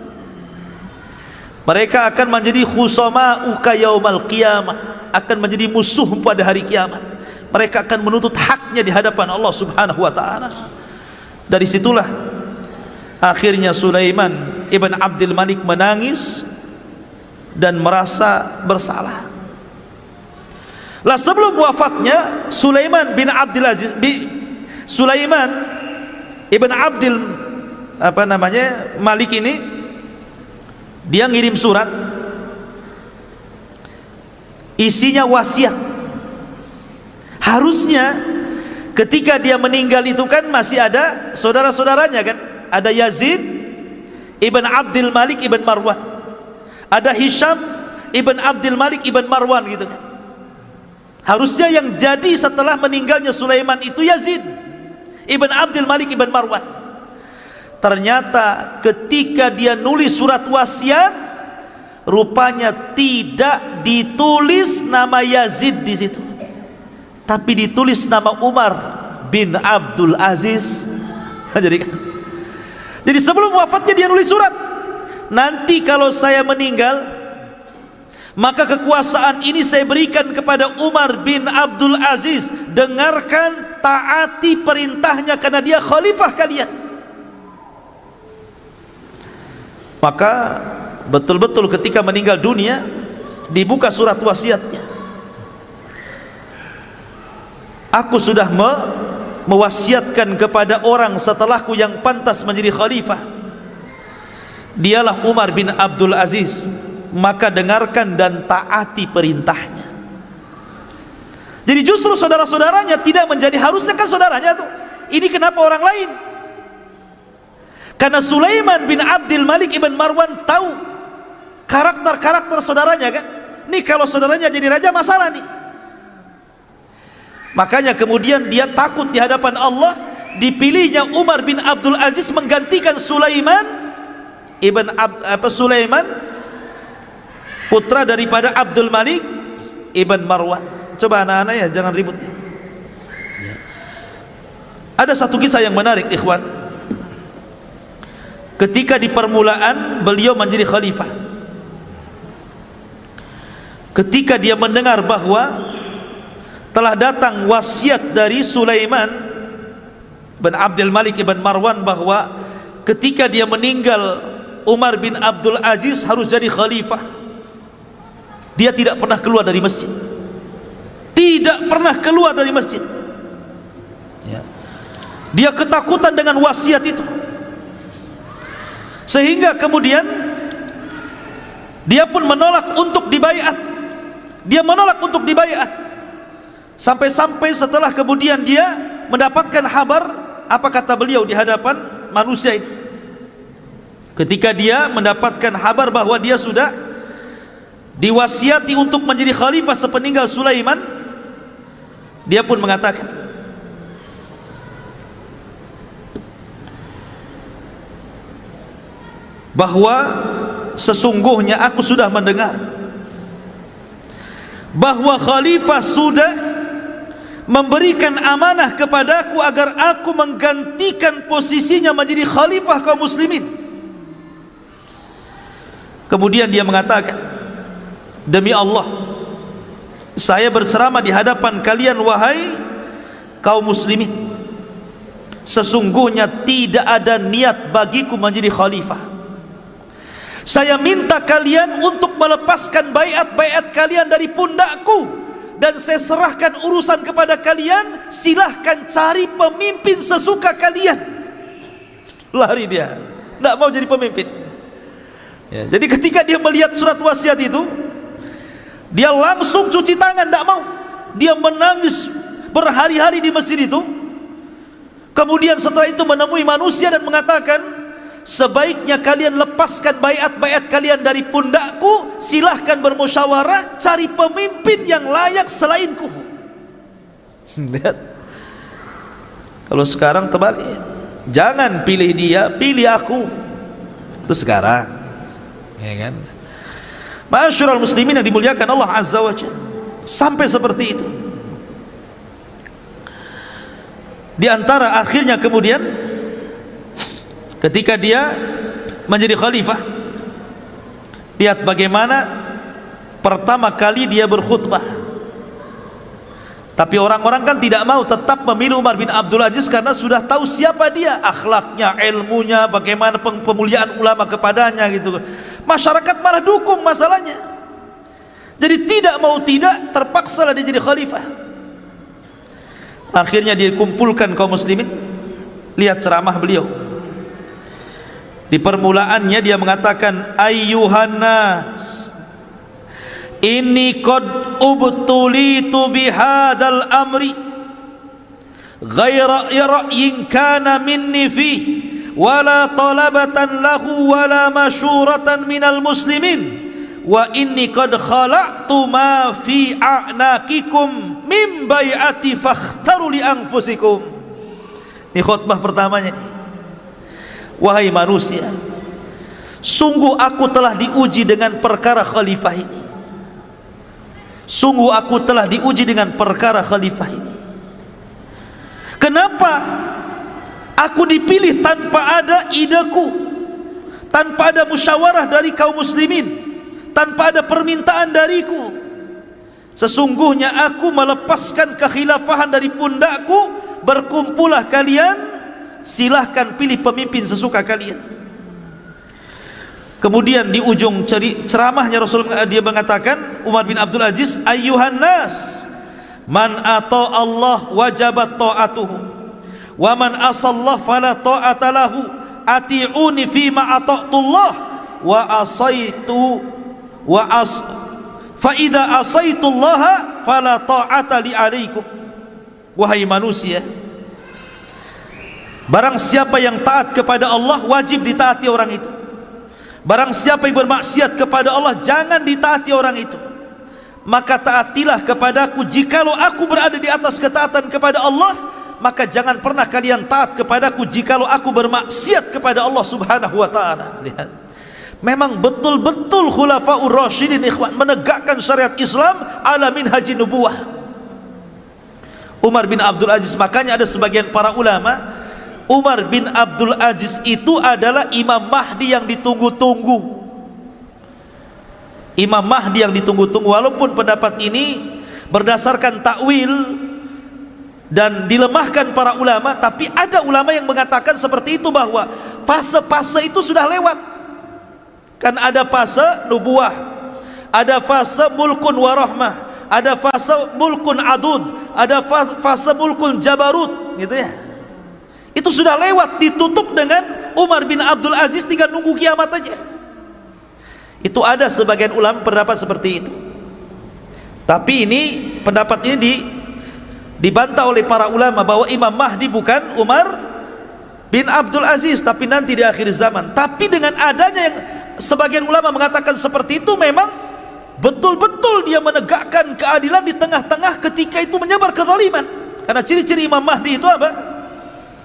Mereka akan menjadi khusama'uka yaumal qiyamah, akan menjadi musuh pada hari kiamat. Mereka akan menuntut haknya di hadapan Allah Subhanahu wa taala. Dari situlah akhirnya Sulaiman ibn Abdul Malik menangis dan merasa bersalah. Lah sebelum wafatnya Sulaiman bin Abdul Aziz, Sulaiman ibn Abdul Malik ini, dia ngirim surat, isinya wasiat. Harusnya ketika dia meninggal itu kan masih ada saudara-saudaranya kan, ada Yazid ibn Abdul Malik ibn Marwan, ada Hisham ibn Abdul Malik ibn Marwan gitu kan. Harusnya yang jadi setelah meninggalnya Sulaiman itu Yazid ibn Abdul Malik ibn Marwan. Ternyata ketika dia nulis surat wasiat, rupanya tidak ditulis nama Yazid di situ, tapi ditulis nama Umar bin Abdul Aziz. Jadi sebelum wafatnya dia nulis surat, nanti kalau saya meninggal, maka kekuasaan ini saya berikan kepada Umar bin Abdul Aziz. Dengarkan, taati perintahnya karena dia khalifah kalian. Maka betul-betul ketika meninggal dunia dibuka surat wasiatnya. Aku sudah mewasiatkan kepada orang setelahku yang pantas menjadi khalifah, dialah Umar bin Abdul Aziz, maka dengarkan dan taati perintahnya. Jadi justru saudara-saudaranya tidak menjadi, harusnya kan saudaranya tuh, ini kenapa orang lain? Karena Sulaiman bin Abdul Malik ibn Marwan tahu karakter-karakter saudaranya kan. Nih kalau saudaranya jadi raja masalah nih. Makanya kemudian dia takut di hadapan Allah, dipilihnya Umar bin Abdul Aziz menggantikan Sulaiman Sulaiman putra daripada Abdul Malik ibn Marwan. Coba anak-anak ya, jangan ribut ya. Ada satu kisah yang menarik ikhwan. Ketika di permulaan beliau menjadi khalifah, ketika dia mendengar bahwa telah datang wasiat dari Sulaiman bin Abdul Malik ibn Marwan bahwa ketika dia meninggal Umar bin Abdul Aziz harus jadi khalifah, dia tidak pernah keluar dari masjid. Tidak pernah keluar dari masjid ya. Dia ketakutan dengan wasiat itu, sehingga kemudian dia pun menolak untuk dibaiat. Dia menolak untuk dibaiat sampai-sampai setelah kemudian dia mendapatkan kabar, apa kata beliau di hadapan manusia ini ketika dia mendapatkan kabar bahwa dia sudah diwasiati untuk menjadi khalifah sepeninggal Sulaiman, dia pun mengatakan, bahwa sesungguhnya aku sudah mendengar bahwa khalifah sudah memberikan amanah kepadaku agar aku menggantikan posisinya menjadi khalifah kaum muslimin. Kemudian dia mengatakan, demi Allah, saya berceramah di hadapan kalian wahai kaum muslimin, sesungguhnya tidak ada niat bagiku menjadi khalifah. Saya minta kalian untuk melepaskan baiat-baiat kalian dari pundakku, dan saya serahkan urusan kepada kalian. Silahkan cari pemimpin sesuka kalian. Lari dia, tidak mau jadi pemimpin ya. Jadi ketika dia melihat surat wasiat itu, dia langsung cuci tangan, tidak mau. Dia menangis berhari-hari di masjid itu. Kemudian setelah itu menemui manusia dan mengatakan, sebaiknya kalian lepaskan baiat-baiat kalian dari pundakku, silahkan bermusyawarah, cari pemimpin yang layak selainku. Lihat, kalau sekarang terbalik, jangan pilih dia, pilih aku. Itu sekarang, ya kan? Ma'asyiral muslimin yang dimuliakan Allah Azza wa Jalla, sampai seperti itu. Di antara akhirnya kemudian ketika dia menjadi khalifah, lihat bagaimana pertama kali dia berkhutbah. Tapi orang-orang kan tidak mau, tetap memilih Umar bin Abdul Aziz karena sudah tahu siapa dia, akhlaknya, ilmunya, bagaimana pemuliaan ulama kepadanya gitu. Masyarakat malah dukung masalahnya. Jadi tidak mau tidak, terpaksalah dia jadi khalifah. Akhirnya dia kumpulkan kaum muslimin. Lihat ceramah beliau. Di permulaannya dia mengatakan, ayyuhan nas, inni qad ubtulitu bihadzal amri ghaira ra'yin kana minni fi wala talabatan lahu wala masyuratan minal muslimin wa inni qad khala'tu ma fi a'naqikum min bai'ati fakhtaru li anfusikum. Ini khutbah pertamanya. Wahai manusia, sungguh aku telah diuji dengan perkara khalifah ini. Sungguh aku telah diuji dengan perkara khalifah ini. Kenapa aku dipilih tanpa ada ideku, tanpa ada musyawarah dari kaum muslimin, tanpa ada permintaan dariku? Sesungguhnya aku melepaskan kekhilafahan dari pundakku. Berkumpullah kalian, silahkan pilih pemimpin sesuka kalian. Kemudian di ujung ceramahnya Rasulullah dia mengatakan, Umar bin Abdul Aziz, ayyuhan nas, man ata Allah wajabat ta'atuhu wa man asallah fala ta'ata lahu, ati'uni fima ata'tullah wa asaitu wa as fa idza asaitullaha fala ta'ata li alaikum. Wahai manusia, barang siapa yang taat kepada Allah, wajib ditaati orang itu. Barang siapa yang bermaksiat kepada Allah, jangan ditaati orang itu. Maka taatilah kepadaku. Jikalau aku berada di atas ketaatan kepada Allah, maka jangan pernah kalian taat kepadaku jikalau aku bermaksiat kepada Allah subhanahu wa ta'ala. Lihat, memang betul-betul khulafaur rasyidin ikhwan menegakkan syariat Islam ala minhajin nubuwah. Umar bin Abdul Aziz, makanya ada sebagian para ulama, Umar bin Abdul Aziz itu adalah Imam Mahdi yang ditunggu-tunggu. Imam Mahdi yang ditunggu-tunggu. Walaupun pendapat ini berdasarkan takwil dan dilemahkan para ulama, tapi ada ulama yang mengatakan seperti itu, bahwa fase-fase itu sudah lewat. Kan ada fase nubuah, ada fase mulkun warahmah, ada fase mulkun adud, ada fase mulkun jabarut, gitu ya. Itu sudah lewat, ditutup dengan Umar bin Abdul Aziz, tinggal nunggu kiamat aja. Itu ada sebagian ulama pendapat seperti itu. Tapi ini pendapat ini dibantah oleh para ulama bahwa Imam Mahdi bukan Umar bin Abdul Aziz, tapi nanti di akhir zaman. Tapi dengan adanya yang sebagian ulama mengatakan seperti itu, memang betul-betul dia menegakkan keadilan di tengah-tengah ketika itu menyebar kezaliman. Karena ciri-ciri Imam Mahdi itu apa?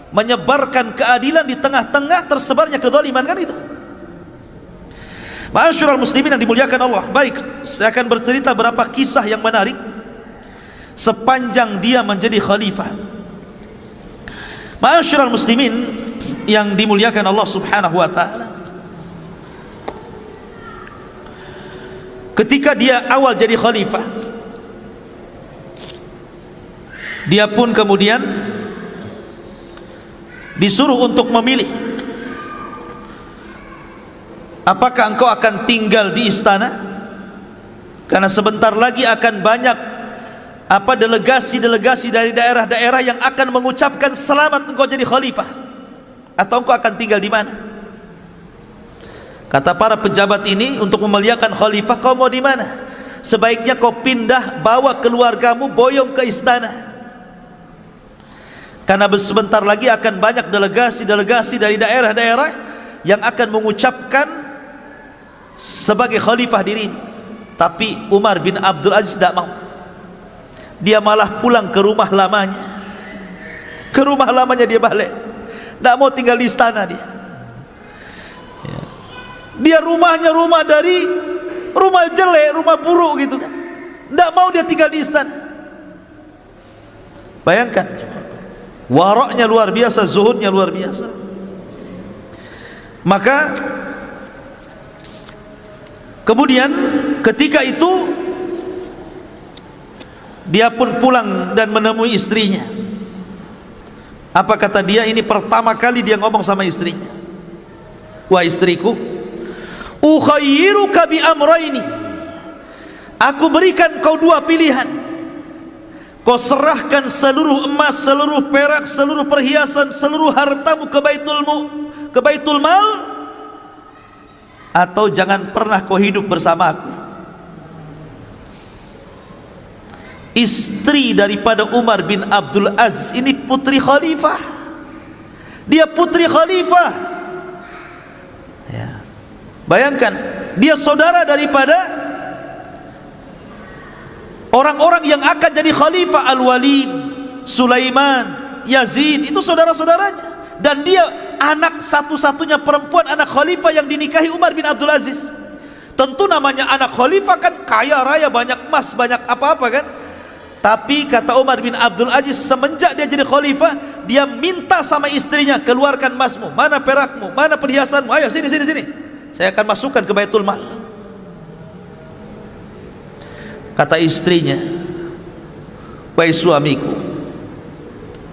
Menyebarkan keadilan di tengah-tengah tersebarnya kezaliman, kan itu. Ma'asyiral muslimin yang dimuliakan Allah. Baik, saya akan bercerita beberapa kisah yang menarik sepanjang dia menjadi khalifah. Ma'asyiral muslimin yang dimuliakan Allah Subhanahu wa taala, ketika dia awal jadi khalifah, dia pun kemudian disuruh untuk memilih, apakah engkau akan tinggal di istana, karena sebentar lagi akan banyak delegasi-delegasi dari daerah-daerah yang akan mengucapkan selamat engkau jadi khalifah, atau engkau akan tinggal di mana? Kata para pejabat ini untuk memuliakan khalifah, kau mau di mana? Sebaiknya kau pindah, bawa keluargamu, boyong ke istana, karena sebentar lagi akan banyak delegasi-delegasi dari daerah-daerah yang akan mengucapkan sebagai khalifah dirimu. Tapi Umar bin Abdul Aziz tidak mau. Dia malah pulang ke rumah lamanya. Ke rumah lamanya dia balik. Tidak mau tinggal di istana dia. Dia rumahnya rumah jelek, rumah buruk gitu kan. Tidak mau dia tinggal di istana. Bayangkan, waraknya luar biasa, zuhudnya luar biasa. Maka kemudian ketika itu dia pun pulang dan menemui istrinya. Apa kata dia? Ini pertama kali dia ngomong sama istrinya. Wah istriku, ukhayyiruka bi amrayni, aku berikan kau dua pilihan. Kau serahkan seluruh emas, seluruh perak, seluruh perhiasan, seluruh hartamu ke baitul mal, atau jangan pernah kau hidup bersama aku. Istri daripada Umar bin Abdul Aziz ini putri khalifah. Dia putri khalifah ya. Bayangkan, dia saudara daripada orang-orang yang akan jadi khalifah, Al-Walid, Sulaiman, Yazid, itu saudara-saudaranya. Dan dia anak satu-satunya perempuan, anak khalifah yang dinikahi Umar bin Abdul Aziz. Tentu namanya anak khalifah kan kaya raya, banyak emas, banyak apa-apa kan. Tapi kata Umar bin Abdul Aziz, semenjak dia jadi khalifah, dia minta sama istrinya, keluarkan emasmu, mana perakmu, mana perhiasanmu, ayo sini, saya akan masukkan ke baitul mal. Kata istrinya, wahai suamiku,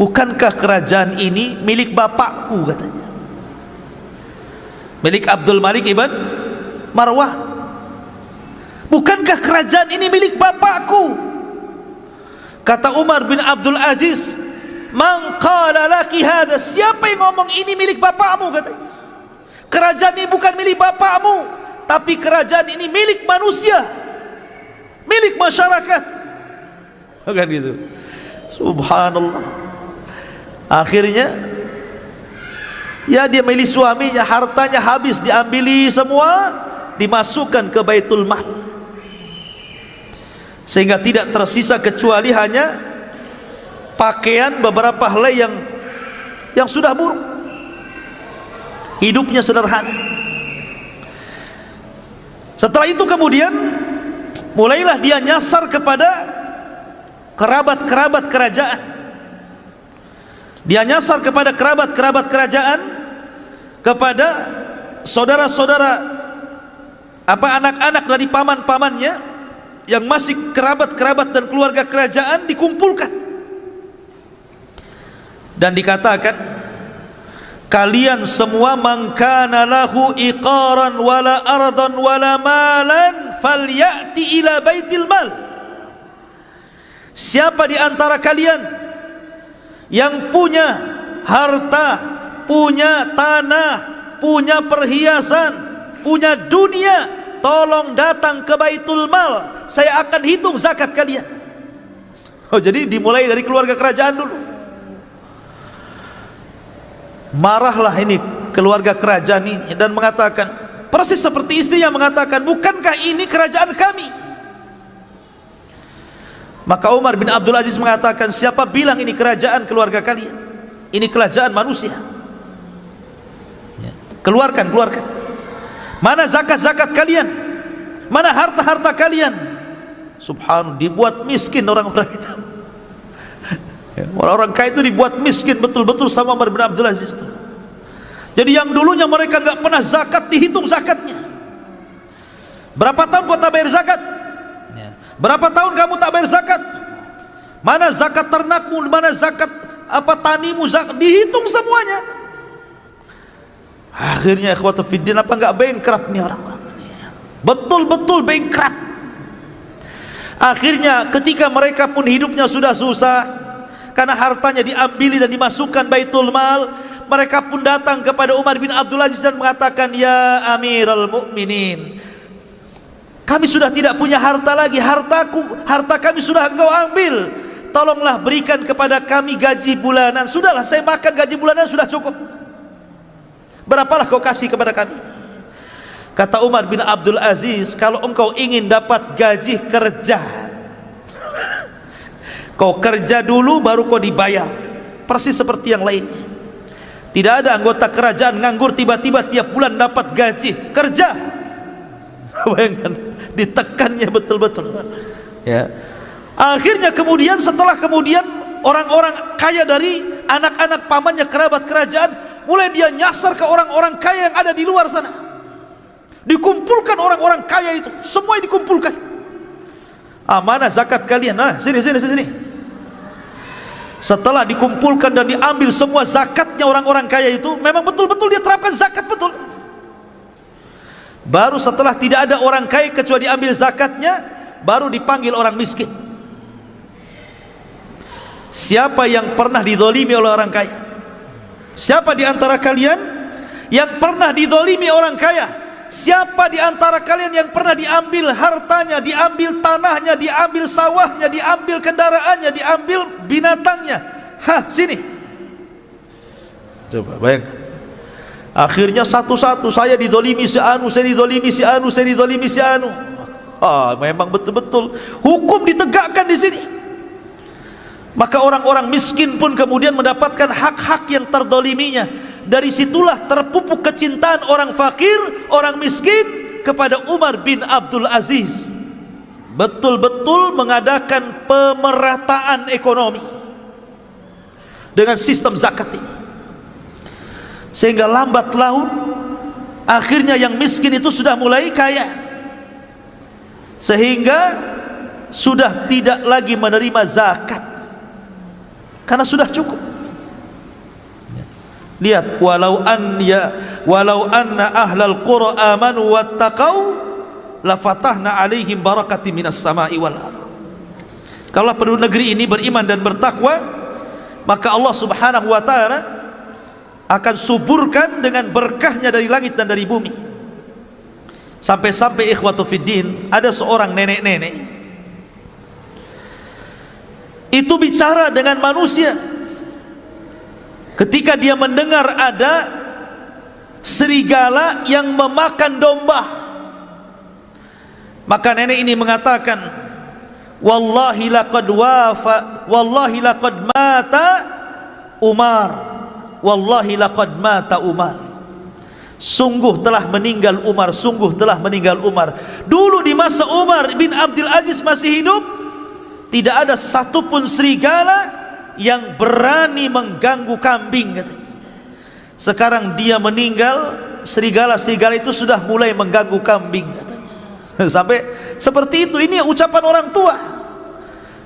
bukankah kerajaan ini milik bapakku, katanya, milik Abdul Malik ibn Marwan. Bukankah kerajaan ini milik bapakku? Kata Umar bin Abdul Aziz, man qala laki hadha, siapa yang ngomong ini milik bapakmu, katanya. Kerajaan ini bukan milik bapakmu, tapi kerajaan ini milik manusia, milik masyarakat. Bukan gitu. Subhanallah. Akhirnya ya dia milih suaminya, hartanya habis, diambili semua, dimasukkan ke baitul mal, sehingga tidak tersisa kecuali hanya pakaian, beberapa helai yang sudah buruk. Hidupnya sederhana. Setelah itu kemudian mulailah dia nyasar kepada kerabat-kerabat kerajaan. Dia nyasar kepada kerabat-kerabat kerajaan, kepada saudara-saudara, anak-anak dari paman-pamannya yang masih kerabat-kerabat dan keluarga kerajaan, dikumpulkan dan dikatakan, kalian semua, man kana lahu iqaran wala ardan wala malan falyati ila baitil mal. Siapa di antara kalian yang punya harta, punya tanah, punya perhiasan, punya dunia, tolong datang ke baitul mal, saya akan hitung zakat kalian. Oh, jadi dimulai dari keluarga kerajaan dulu. Marahlah ini keluarga kerajaan ini dan mengatakan, persis seperti istrinya mengatakan, bukankah ini kerajaan kami? Maka Umar bin Abdul Aziz mengatakan, siapa bilang ini kerajaan keluarga kalian? Ini kerajaan manusia. Keluarkan. Mana zakat-zakat kalian? Mana harta-harta kalian? Subhanallah, dibuat miskin orang-orang itu. Orang-orang kaya itu dibuat miskin betul-betul sama Umar bin Abdul Aziz itu. Jadi yang dulunya mereka enggak pernah zakat, dihitung zakatnya. Berapa tahun kau tak bayar zakat? Berapa tahun kamu tak bayar zakat? Mana zakat ternakmu, mana zakat apa tanimu, zakat dihitung semuanya. Akhirnya ikhwata fiddin, apa enggak bankrupt nih orang-orang ini? Betul-betul bankrupt. Akhirnya ketika mereka pun hidupnya sudah susah karena hartanya diambil dan dimasukkan Baitul Mal, mereka pun datang kepada Umar bin Abdul Aziz dan mengatakan, "Ya Amirul Mukminin, kami sudah tidak punya harta lagi, harta kami sudah engkau ambil. Tolonglah berikan kepada kami gaji bulanan. Sudahlah, saya makan gaji bulanan sudah cukup. Berapalah kau kasih kepada kami?" Kata Umar bin Abdul Aziz, "Kalau engkau ingin dapat gaji kerja, kau kerja dulu baru kau dibayar." Persis seperti yang lainnya. Tidak ada anggota kerajaan nganggur tiba-tiba tiap bulan dapat gaji kerja. Bayangkan, ditekannya betul-betul. Ya. Akhirnya kemudian setelah orang-orang kaya dari anak-anak pamannya, kerabat kerajaan, mulai dia nyasar ke orang-orang kaya yang ada di luar sana. Dikumpulkan orang-orang kaya itu, semua dikumpulkan. Mana zakat kalian? Sini. Setelah dikumpulkan dan diambil semua zakatnya orang-orang kaya itu, memang betul-betul dia terapkan zakat betul. Baru setelah tidak ada orang kaya kecuali diambil zakatnya, baru dipanggil orang miskin. Siapa yang pernah dizalimi oleh orang kaya? Siapa di antara kalian yang pernah dizalimi orang kaya? Siapa di antara kalian yang pernah diambil hartanya, diambil tanahnya, diambil sawahnya, diambil kendaraannya, diambil binatangnya? Sini. Coba bayangkan. Akhirnya satu-satu, saya dizalimi si anu, saya dizalimi si anu, saya dizalimi si anu. Memang betul-betul hukum ditegakkan di sini. Maka orang-orang miskin pun kemudian mendapatkan hak-hak yang terzaliminya. Dari situlah terpupuk kecintaan orang fakir, orang miskin kepada Umar bin Abdul Aziz. Betul-betul mengadakan pemerataan ekonomi dengan sistem zakat ini. Sehingga lambat laun akhirnya yang miskin itu sudah mulai kaya, sehingga sudah tidak lagi menerima zakat karena sudah cukup. Lihat, walau anna ahlal qura amanu wattaqau la fatahna alaihim barakati minas sama'i wal ardh. Kalau penduduk negeri ini beriman dan bertakwa, maka Allah Subhanahu wa taala akan suburkan dengan berkahnya dari langit dan dari bumi. Sampai-sampai ikhwatu fiddin, ada seorang nenek-nenek itu bicara dengan manusia. Ketika dia mendengar ada serigala yang memakan domba, maka nenek ini mengatakan, wallahi laqad mata Umar, wallahi laqad mata Umar. Sungguh telah meninggal Umar, sungguh telah meninggal Umar. Dulu di masa Umar bin Abdul Aziz masih hidup, tidak ada satupun serigala yang berani mengganggu kambing, katanya. Sekarang dia meninggal, serigala-serigala itu sudah mulai mengganggu kambing, katanya. Sampai seperti itu. Ini ucapan orang tua.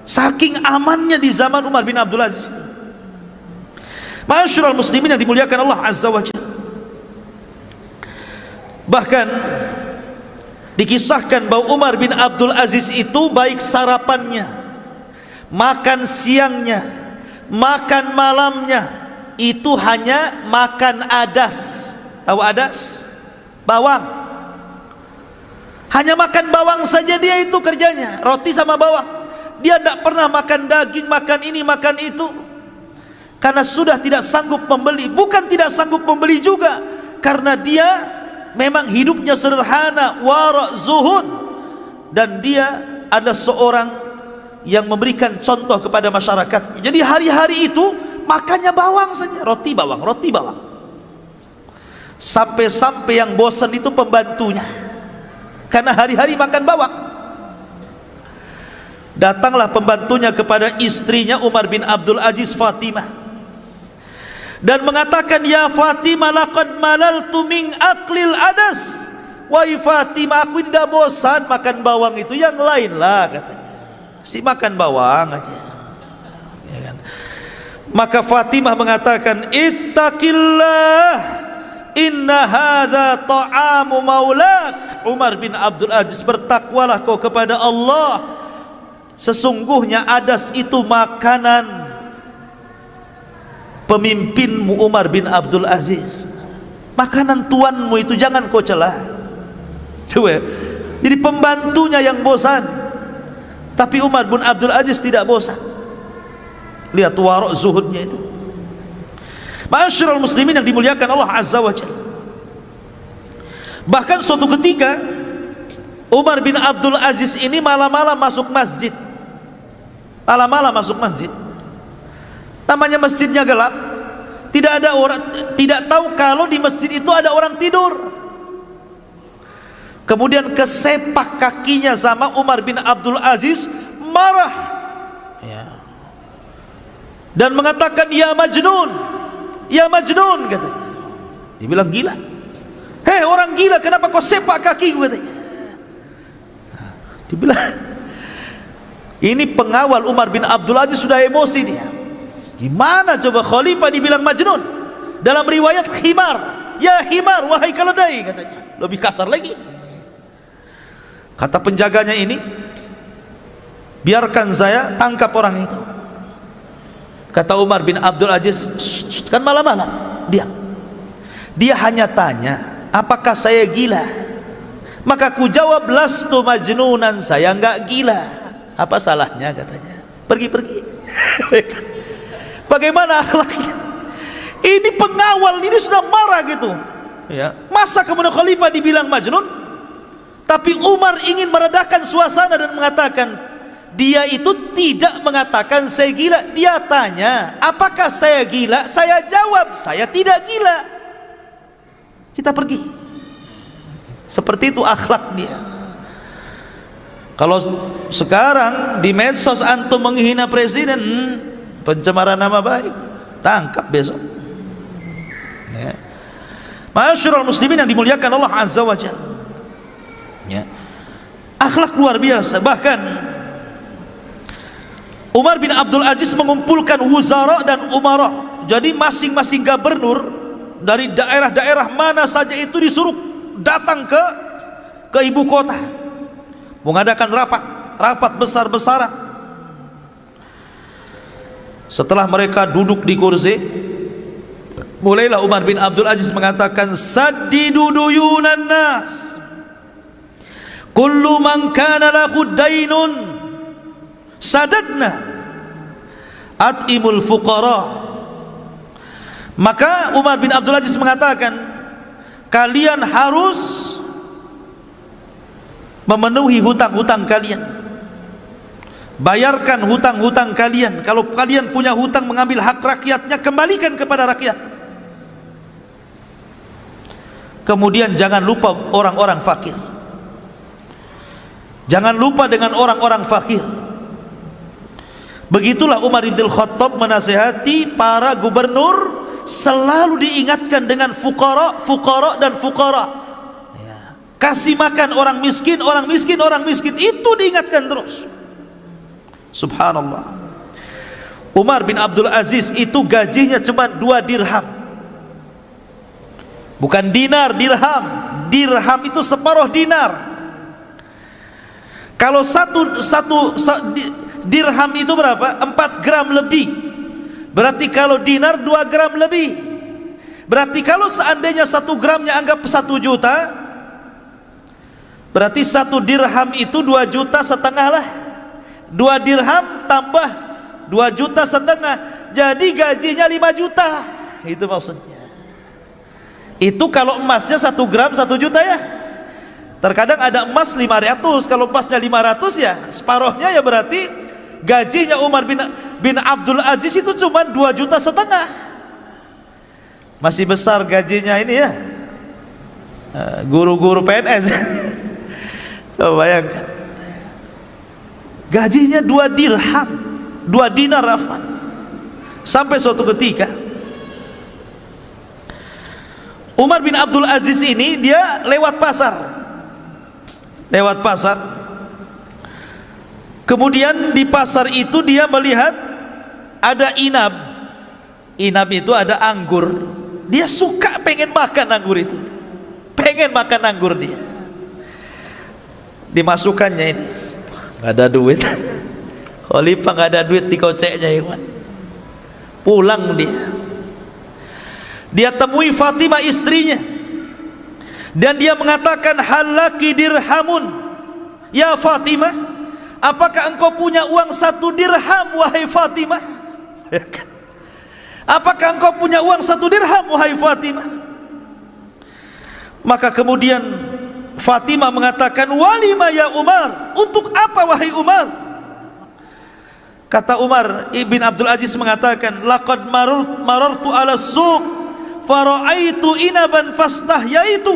Saking amannya di zaman Umar bin Abdul Aziz. Ma'asyiral muslimin yang dimuliakan Allah Azza wa Jalla. Bahkan dikisahkan bahwa Umar bin Abdul Aziz itu baik sarapannya, makan siangnya, makan malamnya itu hanya makan adas. Tahu adas? Bawang. Hanya makan bawang saja dia itu kerjanya, roti sama bawang. Dia tidak pernah makan daging, makan ini, makan itu, karena sudah tidak sanggup membeli. Bukan tidak sanggup membeli juga, karena dia memang hidupnya sederhana, wara', zuhud, dan dia adalah seorang yang memberikan contoh kepada masyarakat. Jadi hari-hari itu makannya bawang saja, roti bawang, roti bawang. Sampai-sampai yang bosan itu pembantunya, karena hari-hari makan bawang. Datanglah pembantunya kepada istrinya Umar bin Abdul Aziz, Fatimah, dan mengatakan, ya Fatimah, laqad malaltu min aklil adas. Wahai Fatimah, aku tidak bosan makan bawang itu, yang lain lah katanya, si makan bawang aja, ya kan? Maka Fatimah mengatakan, ittaqillah, inna hadza ta'amu maulak. Umar bin Abdul Aziz, bertakwalah kau kepada Allah, sesungguhnya adas itu makanan pemimpinmu Umar bin Abdul Aziz, makanan tuanmu itu, jangan kau celah. Coba, jadi pembantunya yang bosan, tapi Umar bin Abdul Aziz tidak bosan. Lihat warok zuhudnya itu. Ma'asyiral muslimin yang dimuliakan Allah Azza wa Jalla. Bahkan suatu ketika Umar bin Abdul Aziz ini malam-malam masuk masjid. Malam-malam masuk masjid. Namanya masjidnya gelap, tidak ada orang, tidak tahu kalau di masjid itu ada orang tidur. Kemudian kesepak kakinya sama Umar bin Abdul Aziz, marah, ya, dan mengatakan, ya Majnun, ya Majnun, katanya. Dibilang gila. Hei orang gila, kenapa kau sepak kaki, katanya. Dibilang, ini pengawal Umar bin Abdul Aziz sudah emosi dia. Gimana coba khalifah dibilang Majnun? Dalam riwayat khimar, ya himar, wahai keledai, katanya. Lebih kasar lagi. Kata penjaganya ini, biarkan saya tangkap orang itu. Kata Umar bin Abdul Aziz, kan malam-malam, diam. Dia hanya tanya, apakah saya gila? Maka ku jawab, lastu majnunan, saya enggak gila. Apa salahnya, katanya. Pergi-pergi. Bagaimana akhlaknya? Ini pengawal, ini sudah marah gitu, ya. Masa kemudian khalifah dibilang Majnun? Tapi Umar ingin meredakan suasana dan mengatakan, dia itu tidak mengatakan saya gila. Dia tanya, apakah saya gila? Saya jawab, saya tidak gila. Kita pergi. Seperti itu akhlak dia. Kalau sekarang di medsos antum menghina presiden, pencemaran nama baik, tangkap besok, ya. Ma'asyiral muslimin yang dimuliakan Allah Azza wa Jalla, ya. Akhlak luar biasa. Bahkan Umar bin Abdul Aziz mengumpulkan wuzara dan umara. Jadi masing-masing gubernur dari daerah-daerah mana saja itu disuruh datang ke ibu kota, mengadakan rapat besar-besaran. Setelah mereka duduk di kursi, mulailah Umar bin Abdul Aziz mengatakan, saddidu duyunan nas, kullu man kana lahu dainun sadadna, at'imul fuqara. Maka Umar bin Abdul Aziz mengatakan, kalian harus memenuhi hutang-hutang kalian, bayarkan hutang-hutang kalian. Kalau kalian punya hutang, mengambil hak rakyatnya, kembalikan kepada rakyat. Kemudian jangan lupa orang-orang fakir, jangan lupa dengan orang-orang fakir. Begitulah Umar bin Khattab menasihati para gubernur, selalu diingatkan dengan fuqara, fuqara dan fuqara, ya. Kasih makan orang miskin, orang miskin, orang miskin, itu diingatkan terus. Subhanallah. Umar bin Abdul Aziz itu gajinya cuma 2 dirham, bukan dinar, dirham. Dirham itu separuh dinar. Kalau satu dirham itu berapa? 4 gram lebih. Berarti kalau dinar 2 gram lebih. Berarti kalau seandainya 1 gramnya anggap 1 juta, berarti 1 dirham itu 2,5 juta lah. 2 dirham tambah 2,5 juta, jadi gajinya 5 juta. Itu maksudnya. Itu kalau emasnya 1 gram 1 juta ya. Terkadang ada emas 500, kalau emasnya 500 ya separuhnya, ya berarti gajinya Umar bin Abdul Aziz itu cuma 2,5 juta. Masih besar gajinya ini ya, guru-guru PNS. Coba bayangkan, gajinya 2 dirham, 2 dinar afwan. Sampai suatu ketika Umar bin Abdul Aziz ini dia lewat pasar, kemudian di pasar itu dia melihat ada inab itu ada anggur. Dia suka pengen makan anggur itu, dia dimasukkannya ini, nggak ada duit. Khalifah nggak ada duit, dikoceknya Iwan. Pulang dia temui Fatimah istrinya, dan dia mengatakan, halaki dirhamun ya Fatimah, apakah engkau punya uang 1 dirham wahai Fatimah? Apakah engkau punya uang 1 dirham wahai Fatimah? Maka kemudian Fatimah mengatakan, walima ya Umar, untuk apa wahai Umar? Kata Umar ibn Abdul Aziz mengatakan, laqad marartu ala suq fara'aitu inaban fastahaitu.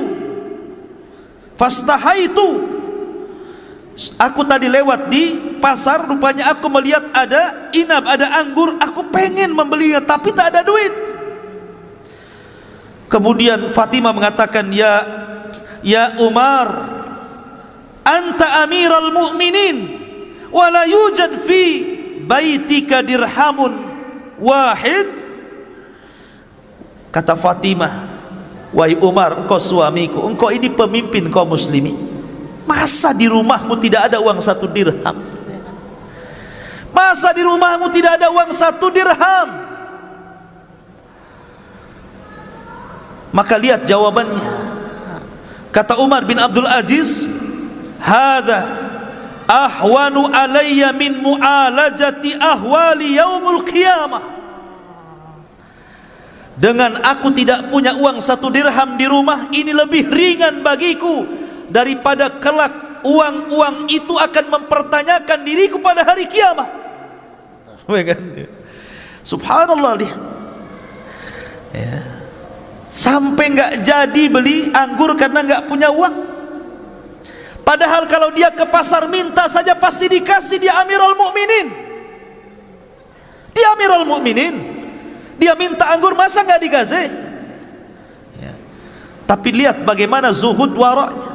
Aku tadi lewat di pasar, rupanya aku melihat ada inab, ada anggur, aku pengen membelinya tapi tak ada duit. Kemudian Fatimah mengatakan, ya Umar, anta amiral mu'minin wa la yujad fi baitika dirhamun wahid. Kata Fatimah, wahai Umar, engkau suamiku, engkau ini pemimpin kaum muslimin, masa di rumahmu tidak ada uang 1 dirham? Masa di rumahmu tidak ada uang 1 dirham? Maka lihat jawabannya. Kata Umar bin Abdul Aziz, hadza ahwanu alayya min mu'alajati ahwali yaumul qiyamah. Dengan aku tidak punya uang 1 dirham di rumah, ini lebih ringan bagiku daripada kelak uang-uang itu akan mempertanyakan diriku pada hari kiamat. Subhanallah, lihat ya. Sampai nggak jadi beli anggur karena nggak punya uang. Padahal kalau dia ke pasar minta saja pasti dikasih. Dia Amirul Mukminin, dia minta anggur, masa nggak dikasih ya. Tapi lihat bagaimana zuhud waraknya.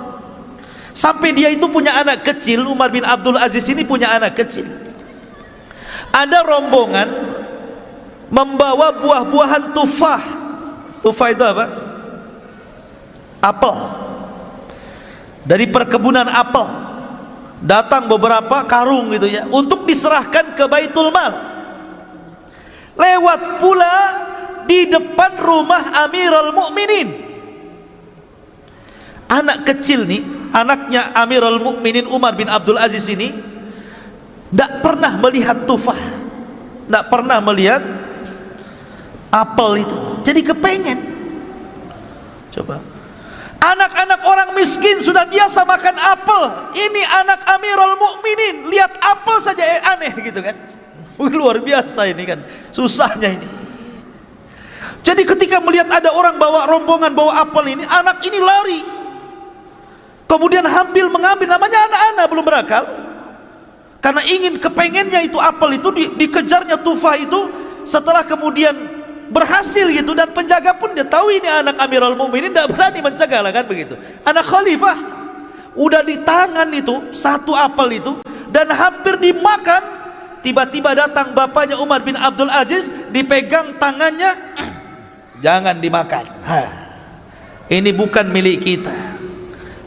Sampai dia itu punya anak kecil. Umar bin Abdul Aziz ini punya anak kecil. Ada rombongan membawa buah-buahan tufah. Tufah itu apa? Apel. Dari perkebunan apel datang beberapa karung gitu ya, untuk diserahkan ke Baitul Mal. Lewat pula di depan rumah Amirul Mukminin. Anak kecil nih, anaknya Amirul Mukminin Umar bin Abdul Aziz ini tidak pernah melihat tufah, tidak pernah melihat apel itu. Jadi kepengen. Coba, anak-anak orang miskin sudah biasa makan apel, ini anak Amirul Mukminin lihat apel saja aneh gitu kan. Luar biasa ini kan, susahnya ini. Jadi ketika melihat ada orang bawa rombongan bawa apel ini, anak ini lari, kemudian hampir mengambil. Namanya anak-anak belum berakal, karena ingin kepengennya itu apel itu, dikejarnya tufah itu. Setelah kemudian berhasil gitu, dan penjaga pun dia tahu ini anak Amirul Mukminin, tidak berani mencegah lah kan begitu. Anak khalifah udah di tangan itu 1 apel itu dan hampir dimakan. Tiba-tiba datang bapaknya Umar bin Abdul Aziz, dipegang tangannya, jangan dimakan, ini bukan milik kita.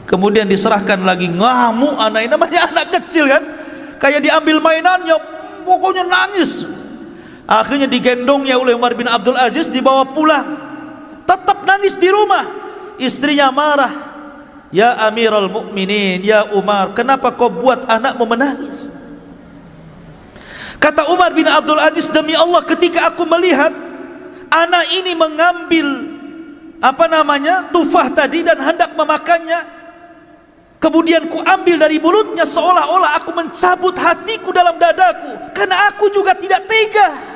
Kemudian diserahkan lagi, ngamuk anak ini, namanya anak kecil kan, kayak diambil mainannya, pokoknya nangis. Akhirnya digendongnya oleh Umar bin Abdul Aziz, dibawa pulang, tetap nangis di rumah. Istrinya marah, ya Amirul Mukminin, ya Umar, kenapa kau buat anakmu menangis? Kata Umar bin Abdul Aziz, demi Allah, ketika aku melihat anak ini mengambil tufah tadi dan hendak memakannya, kemudian ku ambil dari mulutnya, seolah-olah aku mencabut hatiku dalam dadaku, karena aku juga tidak tega.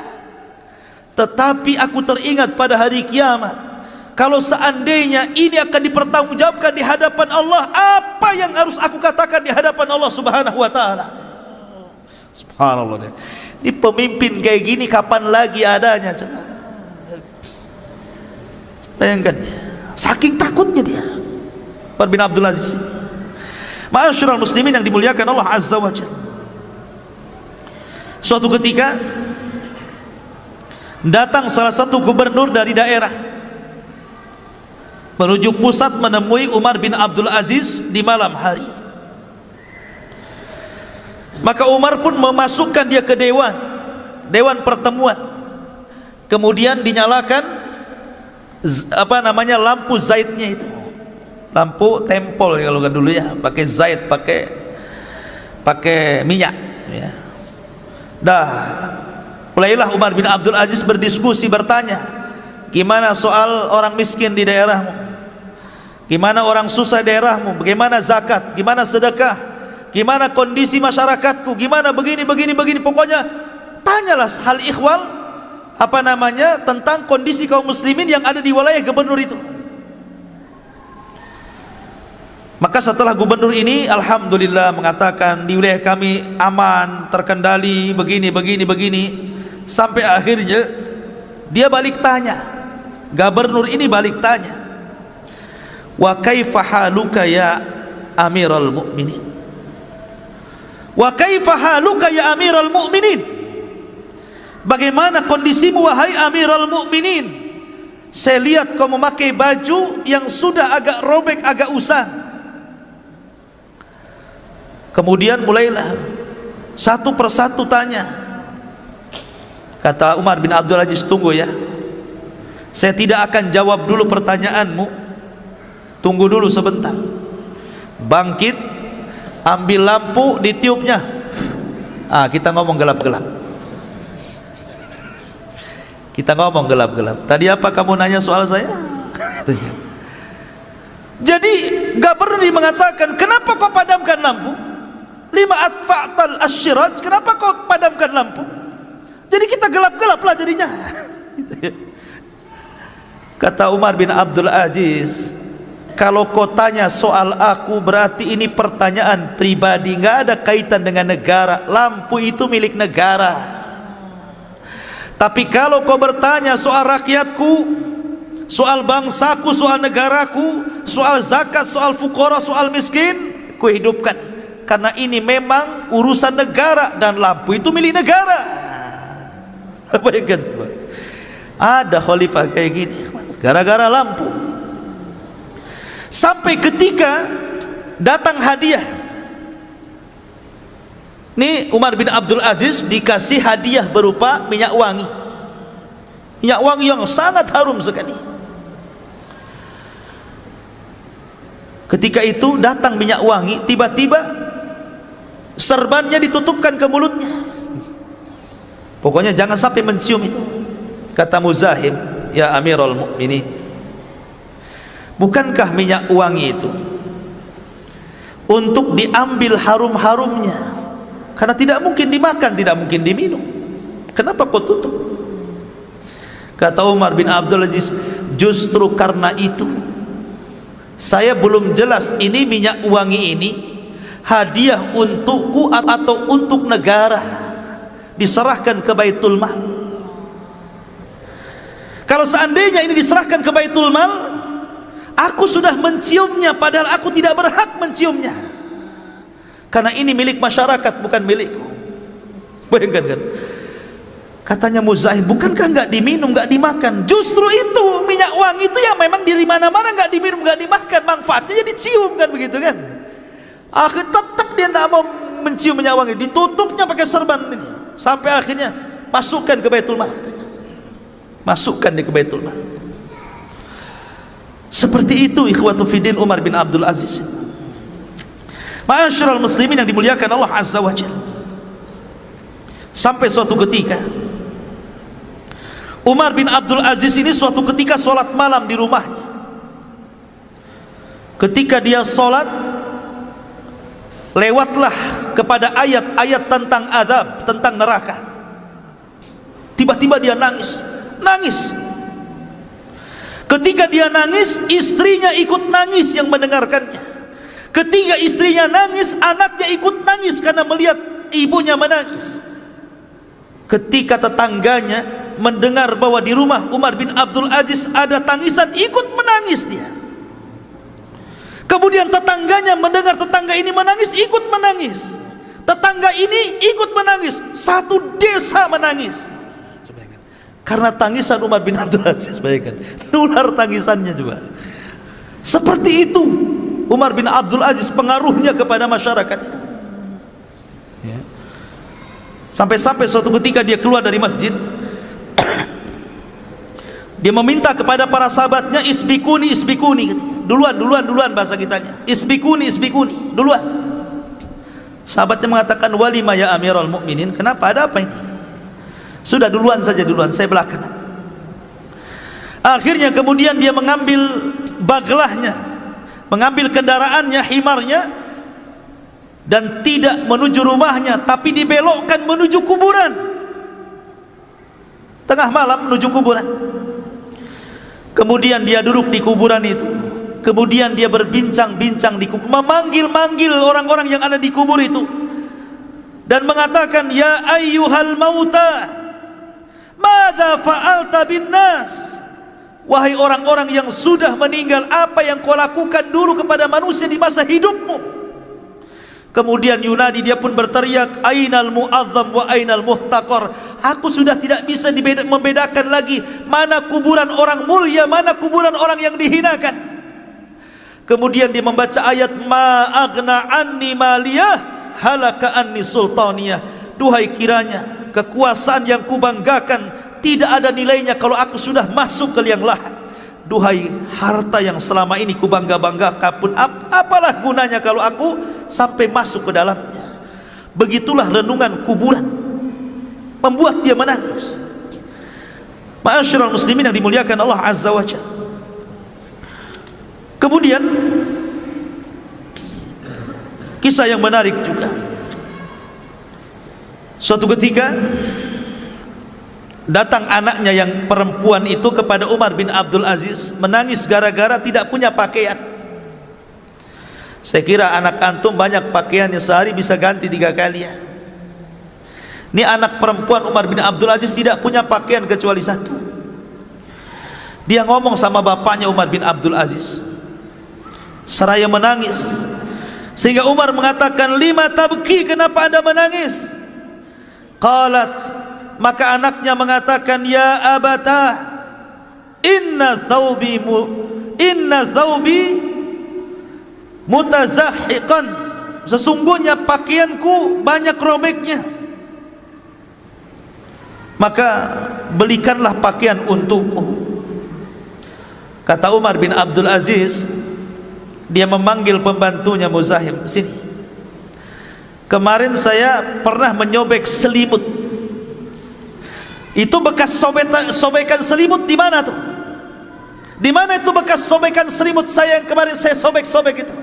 Tetapi aku teringat pada hari kiamat, kalau seandainya ini akan dipertanggungjawabkan di hadapan Allah, apa yang harus aku katakan di hadapan Allah Subhanahu wa taala? Subhanallah. Ini pemimpin kayak gini kapan lagi adanya, coba. Bayangkan, saking takutnya dia, Umar bin Abdul Aziz. Ma'asyiral muslimin yang dimuliakan Allah Azza wa Jalla. Suatu ketika datang salah satu gubernur dari daerah menuju pusat menemui Umar bin Abdul Aziz di malam hari. Maka Umar pun memasukkan dia ke dewan pertemuan. Kemudian dinyalakan lampu zaitnya itu, lampu tempol kalau kan dulu ya, pakai zait, pakai minyak ya. Dah mulailah Umar bin Abdul Aziz berdiskusi, bertanya, gimana soal orang miskin di daerahmu, gimana orang susah di daerahmu, bagaimana zakat, gimana sedekah, gimana kondisi masyarakatku, gimana begini, pokoknya tanyalah hal ikhwal tentang kondisi kaum muslimin yang ada di wilayah gubernur itu. Maka setelah gubernur ini alhamdulillah mengatakan di wilayah kami aman, terkendali, begini, sampai akhirnya dia balik tanya, gubernur ini balik tanya, wa kaifa haluka ya amiral mu'minin, wa kaifa haluka ya amiral mu'minin, bagaimana kondisimu wahai amiral mu'minin? Saya lihat kau memakai baju yang sudah agak robek, agak usang. Kemudian mulailah satu persatu tanya. Kata Umar bin Abdul Aziz, tunggu ya, saya tidak akan jawab dulu pertanyaanmu, tunggu dulu sebentar. Bangkit, ambil lampu, ditiupnya. Kita ngomong gelap-gelap. Tadi apa kamu nanya soal saya? Jadi gubernur mengatakan, kenapa kau padamkan lampu? Lima atfa'tal asyiraj, kenapa kau padamkan lampu? Jadi kita gelap-gelap lah jadinya. Kata Umar bin Abdul Aziz, kalau kau tanya soal aku berarti ini pertanyaan pribadi, nggak ada kaitan dengan negara. Lampu itu milik negara. Tapi kalau kau bertanya soal rakyatku, soal bangsaku, soal negaraku, soal zakat, soal fuqara, soal miskin, ku hidupkan. Karena ini memang urusan negara dan lampu itu milik negara. Bayangkan coba, ada khalifah kayak gini gara-gara lampu. Sampai ketika datang hadiah. Nih Umar bin Abdul Aziz dikasih hadiah berupa minyak wangi. Minyak wangi yang sangat harum sekali. Ketika itu datang minyak wangi, tiba-tiba serbannya ditutupkan ke mulutnya. Pokoknya jangan sampai mencium itu. Kata Muzahim, ya Amirul Mukminin, bukankah minyak wangi itu untuk diambil harum-harumnya? Karena tidak mungkin dimakan, tidak mungkin diminum. Kenapa kau tutup? Kata Umar bin Abdul Aziz, justru karena itu saya belum jelas ini minyak wangi ini hadiah untukku atau untuk negara, diserahkan ke Baitul Mal. Kalau seandainya ini diserahkan ke Baitul Mal, aku sudah menciumnya padahal aku tidak berhak menciumnya, karena ini milik masyarakat, bukan milikku. Bayangkan kan? Katanya Muzahim, bukankah nggak diminum, nggak dimakan? Justru itu minyak wangi itu yang memang di mana-mana nggak diminum, nggak dimakan, manfaatnya jadi cium kan, begitu kan? Akhir tetap dia tidak mau mencium minyak wangi, ditutupnya pakai serban ini, sampai akhirnya masukkan ke Baitul Mal, katanya. Masukkan dia ke Baitul Mal. Seperti itu ikhwatu fiddin Umar bin Abdul Aziz. Ma'asyiral muslimin yang dimuliakan Allah Azza wa Jalla. Sampai suatu ketika Umar bin Abdul Aziz ini suatu ketika sholat malam di rumahnya. Ketika dia sholat, lewatlah kepada ayat-ayat tentang azab, tentang neraka. Tiba-tiba dia nangis. Ketika dia nangis, istrinya ikut nangis yang mendengarkannya. Ketika istrinya nangis, anaknya ikut nangis karena melihat ibunya menangis. Ketika tetangganya mendengar bahwa di rumah Umar bin Abdul Aziz ada tangisan, ikut menangis dia. Kemudian tetangganya mendengar tetangga ini menangis, ikut menangis. Tetangga ini ikut menangis. Satu desa menangis karena tangisan Umar bin Abdul Aziz. Bayangkan, nular tangisannya juga. Seperti itu Umar bin Abdul Aziz pengaruhnya kepada masyarakat itu. Ya. Sampai-sampai suatu ketika dia keluar dari masjid, dia meminta kepada para sahabatnya, isbikuni, isbikuni, duluan bahasa kitanya, isbikuni, isbikuni, duluan. Sahabatnya mengatakan, walima ya Amirul Mukminin, kenapa, ada apa ini? Sudah duluan saja, duluan, saya belakangan. Akhirnya kemudian dia mengambil baglahnya, mengambil kendaraannya, himarnya, dan tidak menuju rumahnya, tapi dibelokkan menuju kuburan. Tengah malam menuju kuburan. Kemudian dia duduk di kuburan itu. Kemudian dia berbincang-bincang di kubur, memanggil-manggil orang-orang yang ada di kubur itu, dan mengatakan, ya ayyuhal mauta, madza fa'alta bin nas, wahai orang-orang yang sudah meninggal, apa yang kau lakukan dulu kepada manusia di masa hidupmu? Kemudian yunadi, dia pun berteriak, ainal mu'azzam wa ainal muhtaqar, aku sudah tidak bisa membedakan lagi mana kuburan orang mulia, mana kuburan orang yang dihinakan. Kemudian dia membaca ayat, ma aghna anni maliyah halaka anni sultaniyah, duhai kiranya kekuasaan yang kubanggakan tidak ada nilainya kalau aku sudah masuk ke liang lahat. Duhai harta yang selama ini kubangga-banggakan pun, apalah gunanya kalau aku sampai masuk ke dalamnya. Begitulah renungan kuburan membuat dia menangis. Ma'asyiral muslimin yang dimuliakan Allah Azza wa Jalla. Kemudian kisah yang menarik juga, suatu ketika datang anaknya yang perempuan itu kepada Umar bin Abdul Aziz, menangis gara-gara tidak punya pakaian. Saya kira anak antum banyak pakaiannya, sehari bisa ganti 3 kali ya. Ini anak perempuan Umar bin Abdul Aziz tidak punya pakaian kecuali satu. Dia ngomong sama bapaknya Umar bin Abdul Aziz seraya menangis, sehingga Umar mengatakan, lima tabki, kenapa anda menangis? Qalat, maka anaknya mengatakan, ya abata, inna thawbi mutazahhiqan, sesungguhnya pakaianku banyak robeknya, maka belikanlah pakaian untukmu. Kata Umar bin Abdul Aziz, dia memanggil pembantunya, Muzahim, sini, kemarin saya pernah menyobek selimut. Itu bekas sobekan selimut di mana tuh? Di mana itu bekas sobekan selimut saya yang kemarin saya sobek-sobek itu?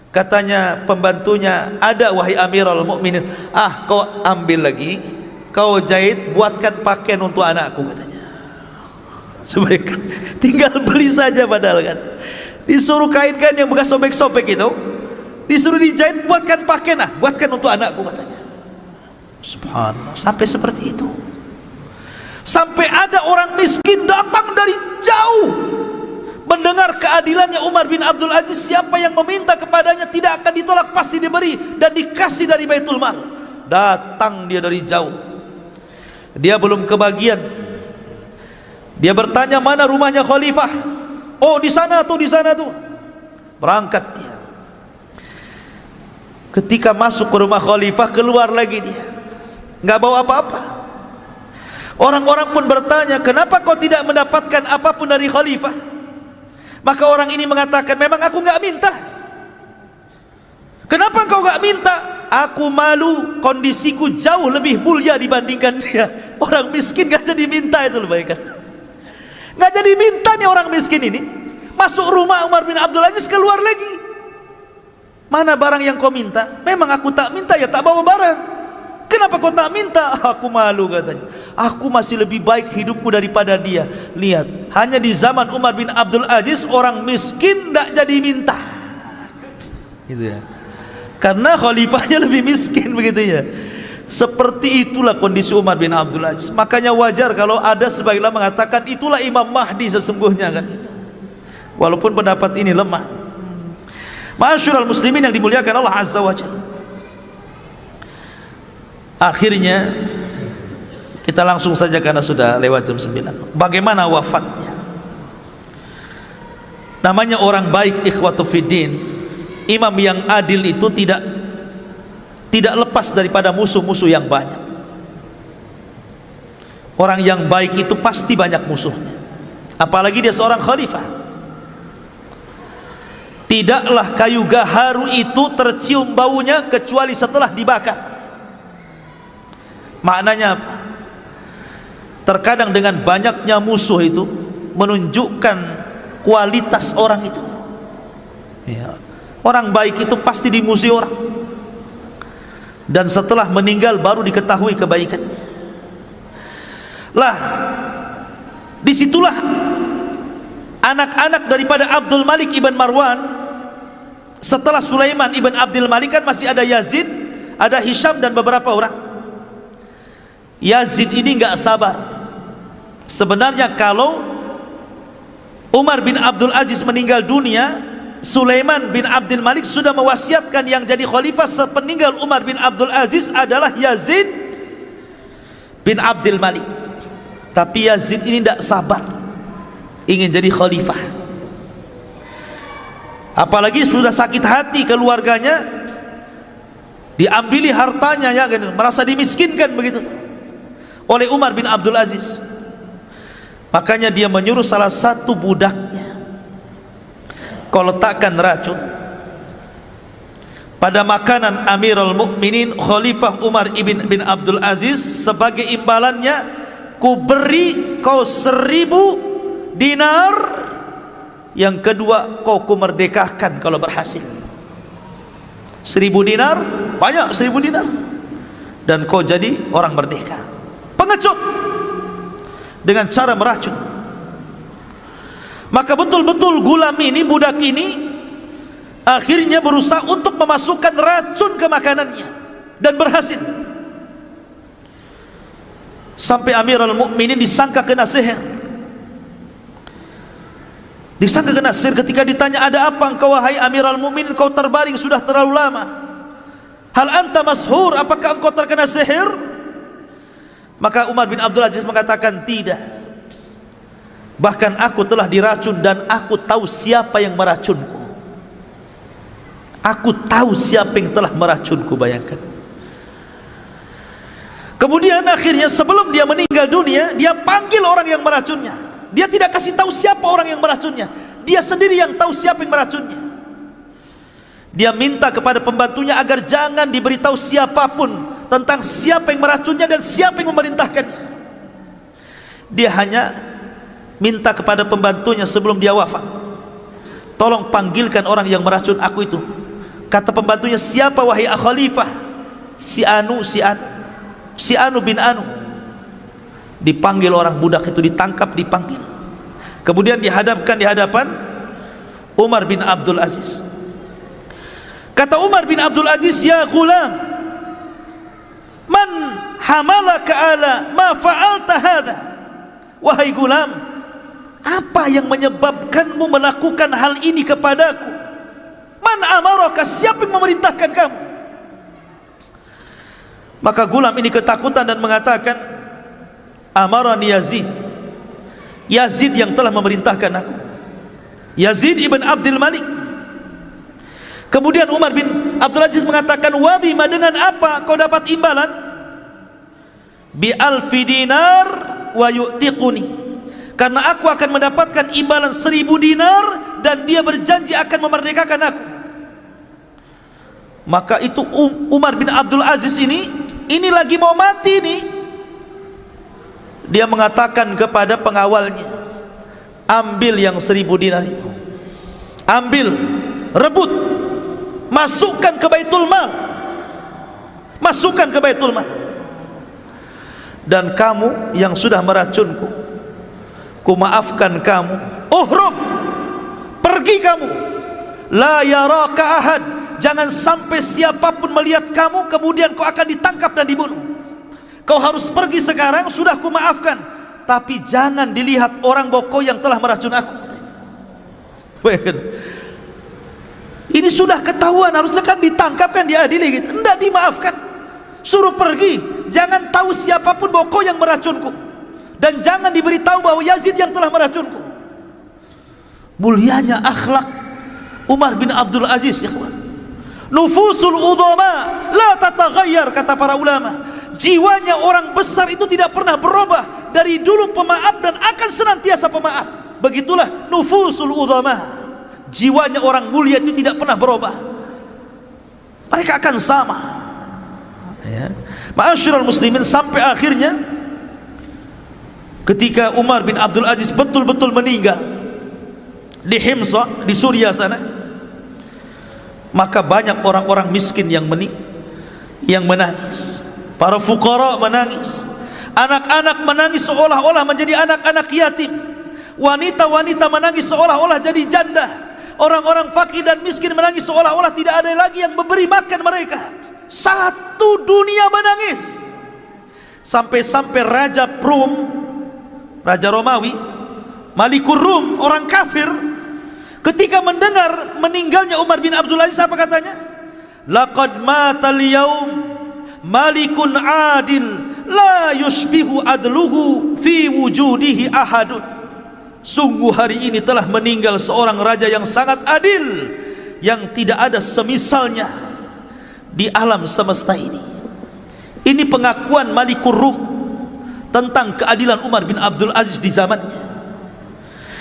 Katanya pembantunya, ada wahai Amirul Mukminin. Ah, kau ambil lagi, kau jahit, buatkan pakaian untuk anakku, katanya. Sobek, tinggal beli saja padahal kan. Disuruh kain-kain yang bekas sobek-sobek itu, disuruh dijahit, buatkan pakaian, buatkan untuk anakku, katanya. Subhanallah, sampai seperti itu. Sampai ada orang miskin datang dari jauh mendengar keadilannya Umar bin Abdul Aziz. Siapa yang meminta kepadanya tidak akan ditolak, pasti diberi dan dikasih dari Baitul Mal. Datang dia dari jauh, dia belum kebagian. Dia bertanya, mana rumahnya khalifah? Oh, di sana tuh, di sana tuh. Berangkat dia. Ketika masuk ke rumah khalifah, keluar lagi dia, nggak bawa apa-apa. Orang-orang pun bertanya, kenapa kau tidak mendapatkan apapun dari khalifah? Maka orang ini mengatakan, memang aku nggak minta. Kenapa engkau nggak minta? Aku malu, kondisiku jauh lebih mulia dibandingkan dia. Orang miskin nggak jadi minta, itu lebih baik. Nggak jadi minta nih orang miskin ini. Masuk rumah Umar bin Abdul Aziz, keluar lagi. Mana barang yang kau minta? Memang aku tak minta, ya tak bawa barang. kenapa kau tak minta? Aku malu katanya. Aku masih lebih baik hidupku daripada dia. Lihat, hanya di zaman Umar bin Abdul Aziz orang miskin tak jadi minta. Gitu ya. Karena khalifahnya lebih miskin begitu ya. Seperti itulah kondisi Umar bin Abdul Aziz. Makanya wajar kalau ada sebagian mengatakan itulah Imam Mahdi sesungguhnya kan itu. Walaupun pendapat ini lemah. Ma'asyiral muslimin yang dimuliakan Allah Azza wa Jalla. Akhirnya kita langsung saja karena sudah lewat jam 9. Bagaimana wafatnya? Namanya orang baik, ikhwatu fiddin. Imam yang adil itu tidak lepas daripada musuh-musuh yang banyak. Orang yang baik itu pasti banyak musuhnya. Apalagi dia seorang khalifah. Tidaklah kayu gaharu itu tercium baunya kecuali setelah dibakar. Maknanya apa? Terkadang dengan banyaknya musuh itu menunjukkan kualitas orang itu ya. Orang baik itu pasti dimusuhi orang, dan setelah meninggal baru diketahui kebaikannya. Lah, disitulah anak-anak daripada Abdul Malik ibn Marwan. Setelah Sulaiman ibn Abdul Malik kan masih ada Yazid, ada Hisham dan beberapa orang. Yazid ini enggak sabar. Sebenarnya kalau Umar bin Abdul Aziz meninggal dunia, Sulaiman bin Abdul Malik sudah mewasiatkan yang jadi khalifah sepeninggal Umar bin Abdul Aziz adalah Yazid bin Abdul Malik. Tapi Yazid ini tidak sabar, ingin jadi khalifah. Apalagi sudah sakit hati keluarganya, diambili hartanya ya, merasa dimiskinkan begitu oleh Umar bin Abdul Aziz. Makanya dia menyuruh salah satu budaknya, kau letakkan racun pada makanan Amirul Mukminin Khalifah Umar bin Abdul Aziz. Sebagai imbalannya, ku beri kau 1000 dinar. Yang kedua, kau ku merdekakan kalau berhasil. 1000 dinar, banyak 1000 dinar, dan kau jadi orang merdeka. Pengecut dengan cara meracun. Maka betul-betul gulam ini, budak ini akhirnya berusaha untuk memasukkan racun ke makanannya, dan berhasil. Sampai Amirul Mukminin disangka kena sihir. Disangka kena sihir. Ketika ditanya, ada apa engkau wahai Amirul Mukminin, kau terbaring sudah terlalu lama. Hal anta mashur, apakah engkau terkena sihir? Maka Umar bin Abdul Aziz mengatakan, tidak. Bahkan aku telah diracun dan aku tahu siapa yang meracunku. Aku tahu siapa yang telah meracunku, bayangkan. Kemudian akhirnya sebelum dia meninggal dunia, dia panggil orang yang meracunnya. Dia tidak kasih tahu siapa orang yang meracunnya. Dia sendiri yang tahu siapa yang meracunnya. Dia minta kepada pembantunya agar jangan diberitahu siapapun tentang siapa yang meracunnya dan siapa yang memerintahkannya. Dia hanya minta kepada pembantunya sebelum dia wafat, tolong panggilkan orang yang meracun aku itu. Kata pembantunya, siapa wahai khalifah? Si Anu bin Anu. Dipanggil orang budak itu, ditangkap, dipanggil, kemudian dihadapkan di hadapan Umar bin Abdul Aziz. Kata Umar bin Abdul Aziz, ya gulam, man hamalaka ala ma fa'alta hadha? Wahai gulam, apa yang menyebabkanmu melakukan hal ini kepadaku? Man amaraka, siapa yang memerintahkan kamu? Maka gulam ini ketakutan dan mengatakan, amarani Yazid. Yazid yang telah memerintahkan aku. Yazid ibn Abdul Malik. Kemudian Umar bin Abdul Aziz mengatakan, wa bima, dengan apa kau dapat imbalan? Bi alfi dinar wa yu'tiquni, karena aku akan mendapatkan imbalan 1000 dinar dan dia berjanji akan memerdekakan aku. Maka itu Umar bin Abdul Aziz ini lagi mau mati nih. Dia mengatakan kepada pengawalnya, ambil yang 1000 dinar itu, ambil, rebut, masukkan ke Baitul Mal, masukkan ke Baitul Mal. dan kamu yang sudah meracunku, ku maafkan kamu. Uhrub, pergi kamu. La yaraka ahad, jangan sampai siapapun melihat kamu kemudian kau akan ditangkap dan dibunuh. Kau harus pergi sekarang, sudah ku maafkan, tapi jangan dilihat orang bahwa kau yang telah meracun aku. Ini sudah ketahuan, harusnya kan ditangkap, kan diadili gitu. Tidak, dimaafkan, suruh pergi. Jangan tahu siapapun bahwa kau yang meracunku, dan jangan diberitahu bahwa Yazid yang telah meracunku. Mulianya akhlak Umar bin Abdul Aziz, ikhwan. Nufusul udhama la tataghayyar, kata para ulama. Jiwanya orang besar itu tidak pernah berubah, dari dulu pemaaf dan akan senantiasa pemaaf. Begitulah nufusul udhama, jiwanya orang mulia itu tidak pernah berubah, mereka akan sama, ya. Ma'asyiral muslimin, sampai akhirnya ketika Umar bin Abdul Aziz betul-betul meninggal di Himsa, di Suriah sana, maka banyak orang-orang miskin yang menangis, para fuqara menangis, anak-anak menangis seolah-olah menjadi anak-anak yatim, wanita-wanita menangis seolah-olah jadi janda, orang-orang fakir dan miskin menangis seolah-olah tidak ada lagi yang memberi makan mereka. Satu dunia menangis, sampai-sampai Raja Raja Romawi, Malikur Rum, orang kafir, ketika mendengar meninggalnya Umar bin Abdul Aziz, apa katanya? Laqad matal yaum malikun adil la yushbihu adluhu fi wujudihi ahadun. Sungguh hari ini telah meninggal seorang raja yang sangat adil, yang tidak ada semisalnya di alam semesta ini. Ini pengakuan Malikur Rum tentang keadilan Umar bin Abdul Aziz di zamannya.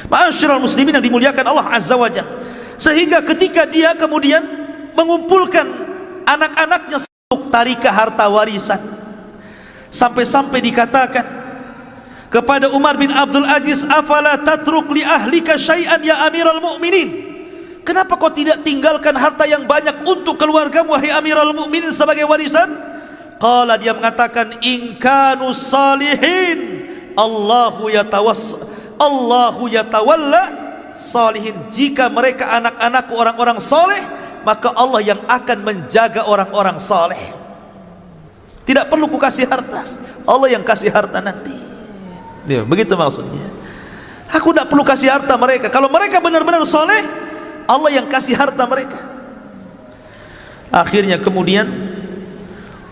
Ma'asyiral muslimin yang dimuliakan Allah Azza wa Jalla. Sehingga ketika dia kemudian mengumpulkan anak-anaknya untuk tarikah harta warisan, sampai-sampai dikatakan kepada Umar bin Abdul Aziz, afala tatruk li ahlika syai'an ya Amiral Mu'minin, kenapa kau tidak tinggalkan harta yang banyak untuk keluargamu wahai Amiral Mu'minin sebagai warisan? Qala, dia mengatakan, in kanu salihin Allahu yatawalla salihin, jika mereka anak-anakku orang-orang soleh, maka Allah yang akan menjaga orang-orang soleh. Tidak perlu ku kasih harta, Allah yang kasih harta nanti. Ya, begitu maksudnya. Aku tidak perlu kasih harta mereka, kalau mereka benar-benar soleh, Allah yang kasih harta mereka. Akhirnya kemudian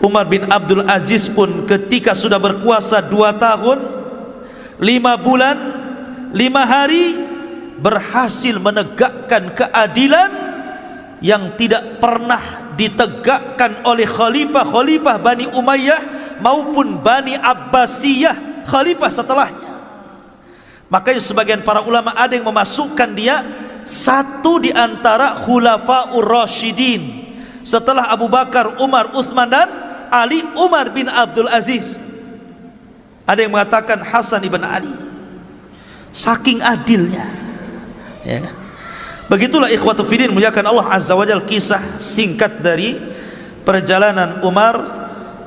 Umar bin Abdul Aziz pun ketika sudah berkuasa 2 tahun 5 bulan 5 hari, berhasil menegakkan keadilan yang tidak pernah ditegakkan oleh khalifah Bani Umayyah maupun Bani Abbasiyah, khalifah setelahnya. Makanya sebagian para ulama ada yang memasukkan dia satu di antara khulafaur rasyidin setelah Abu Bakar, Umar, Utsman dan Ali, Umar bin Abdul Aziz. Ada yang mengatakan Hasan ibn Ali, saking adilnya, ya. Begitulah ikhwatu fiddin muliakan Allah Azza wa Jalla, kisah singkat dari perjalanan Umar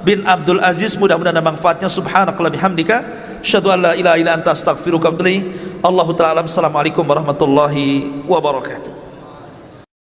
bin Abdul Aziz. Mudah-mudahan ada manfaatnya. Subhanakallah bihamdika, asyhadu an la ilaha illa anta, astaghfiruka wa atubu ilaik. Allahu ta'ala alam. Assalamualaikum warahmatullahi wabarakatuh.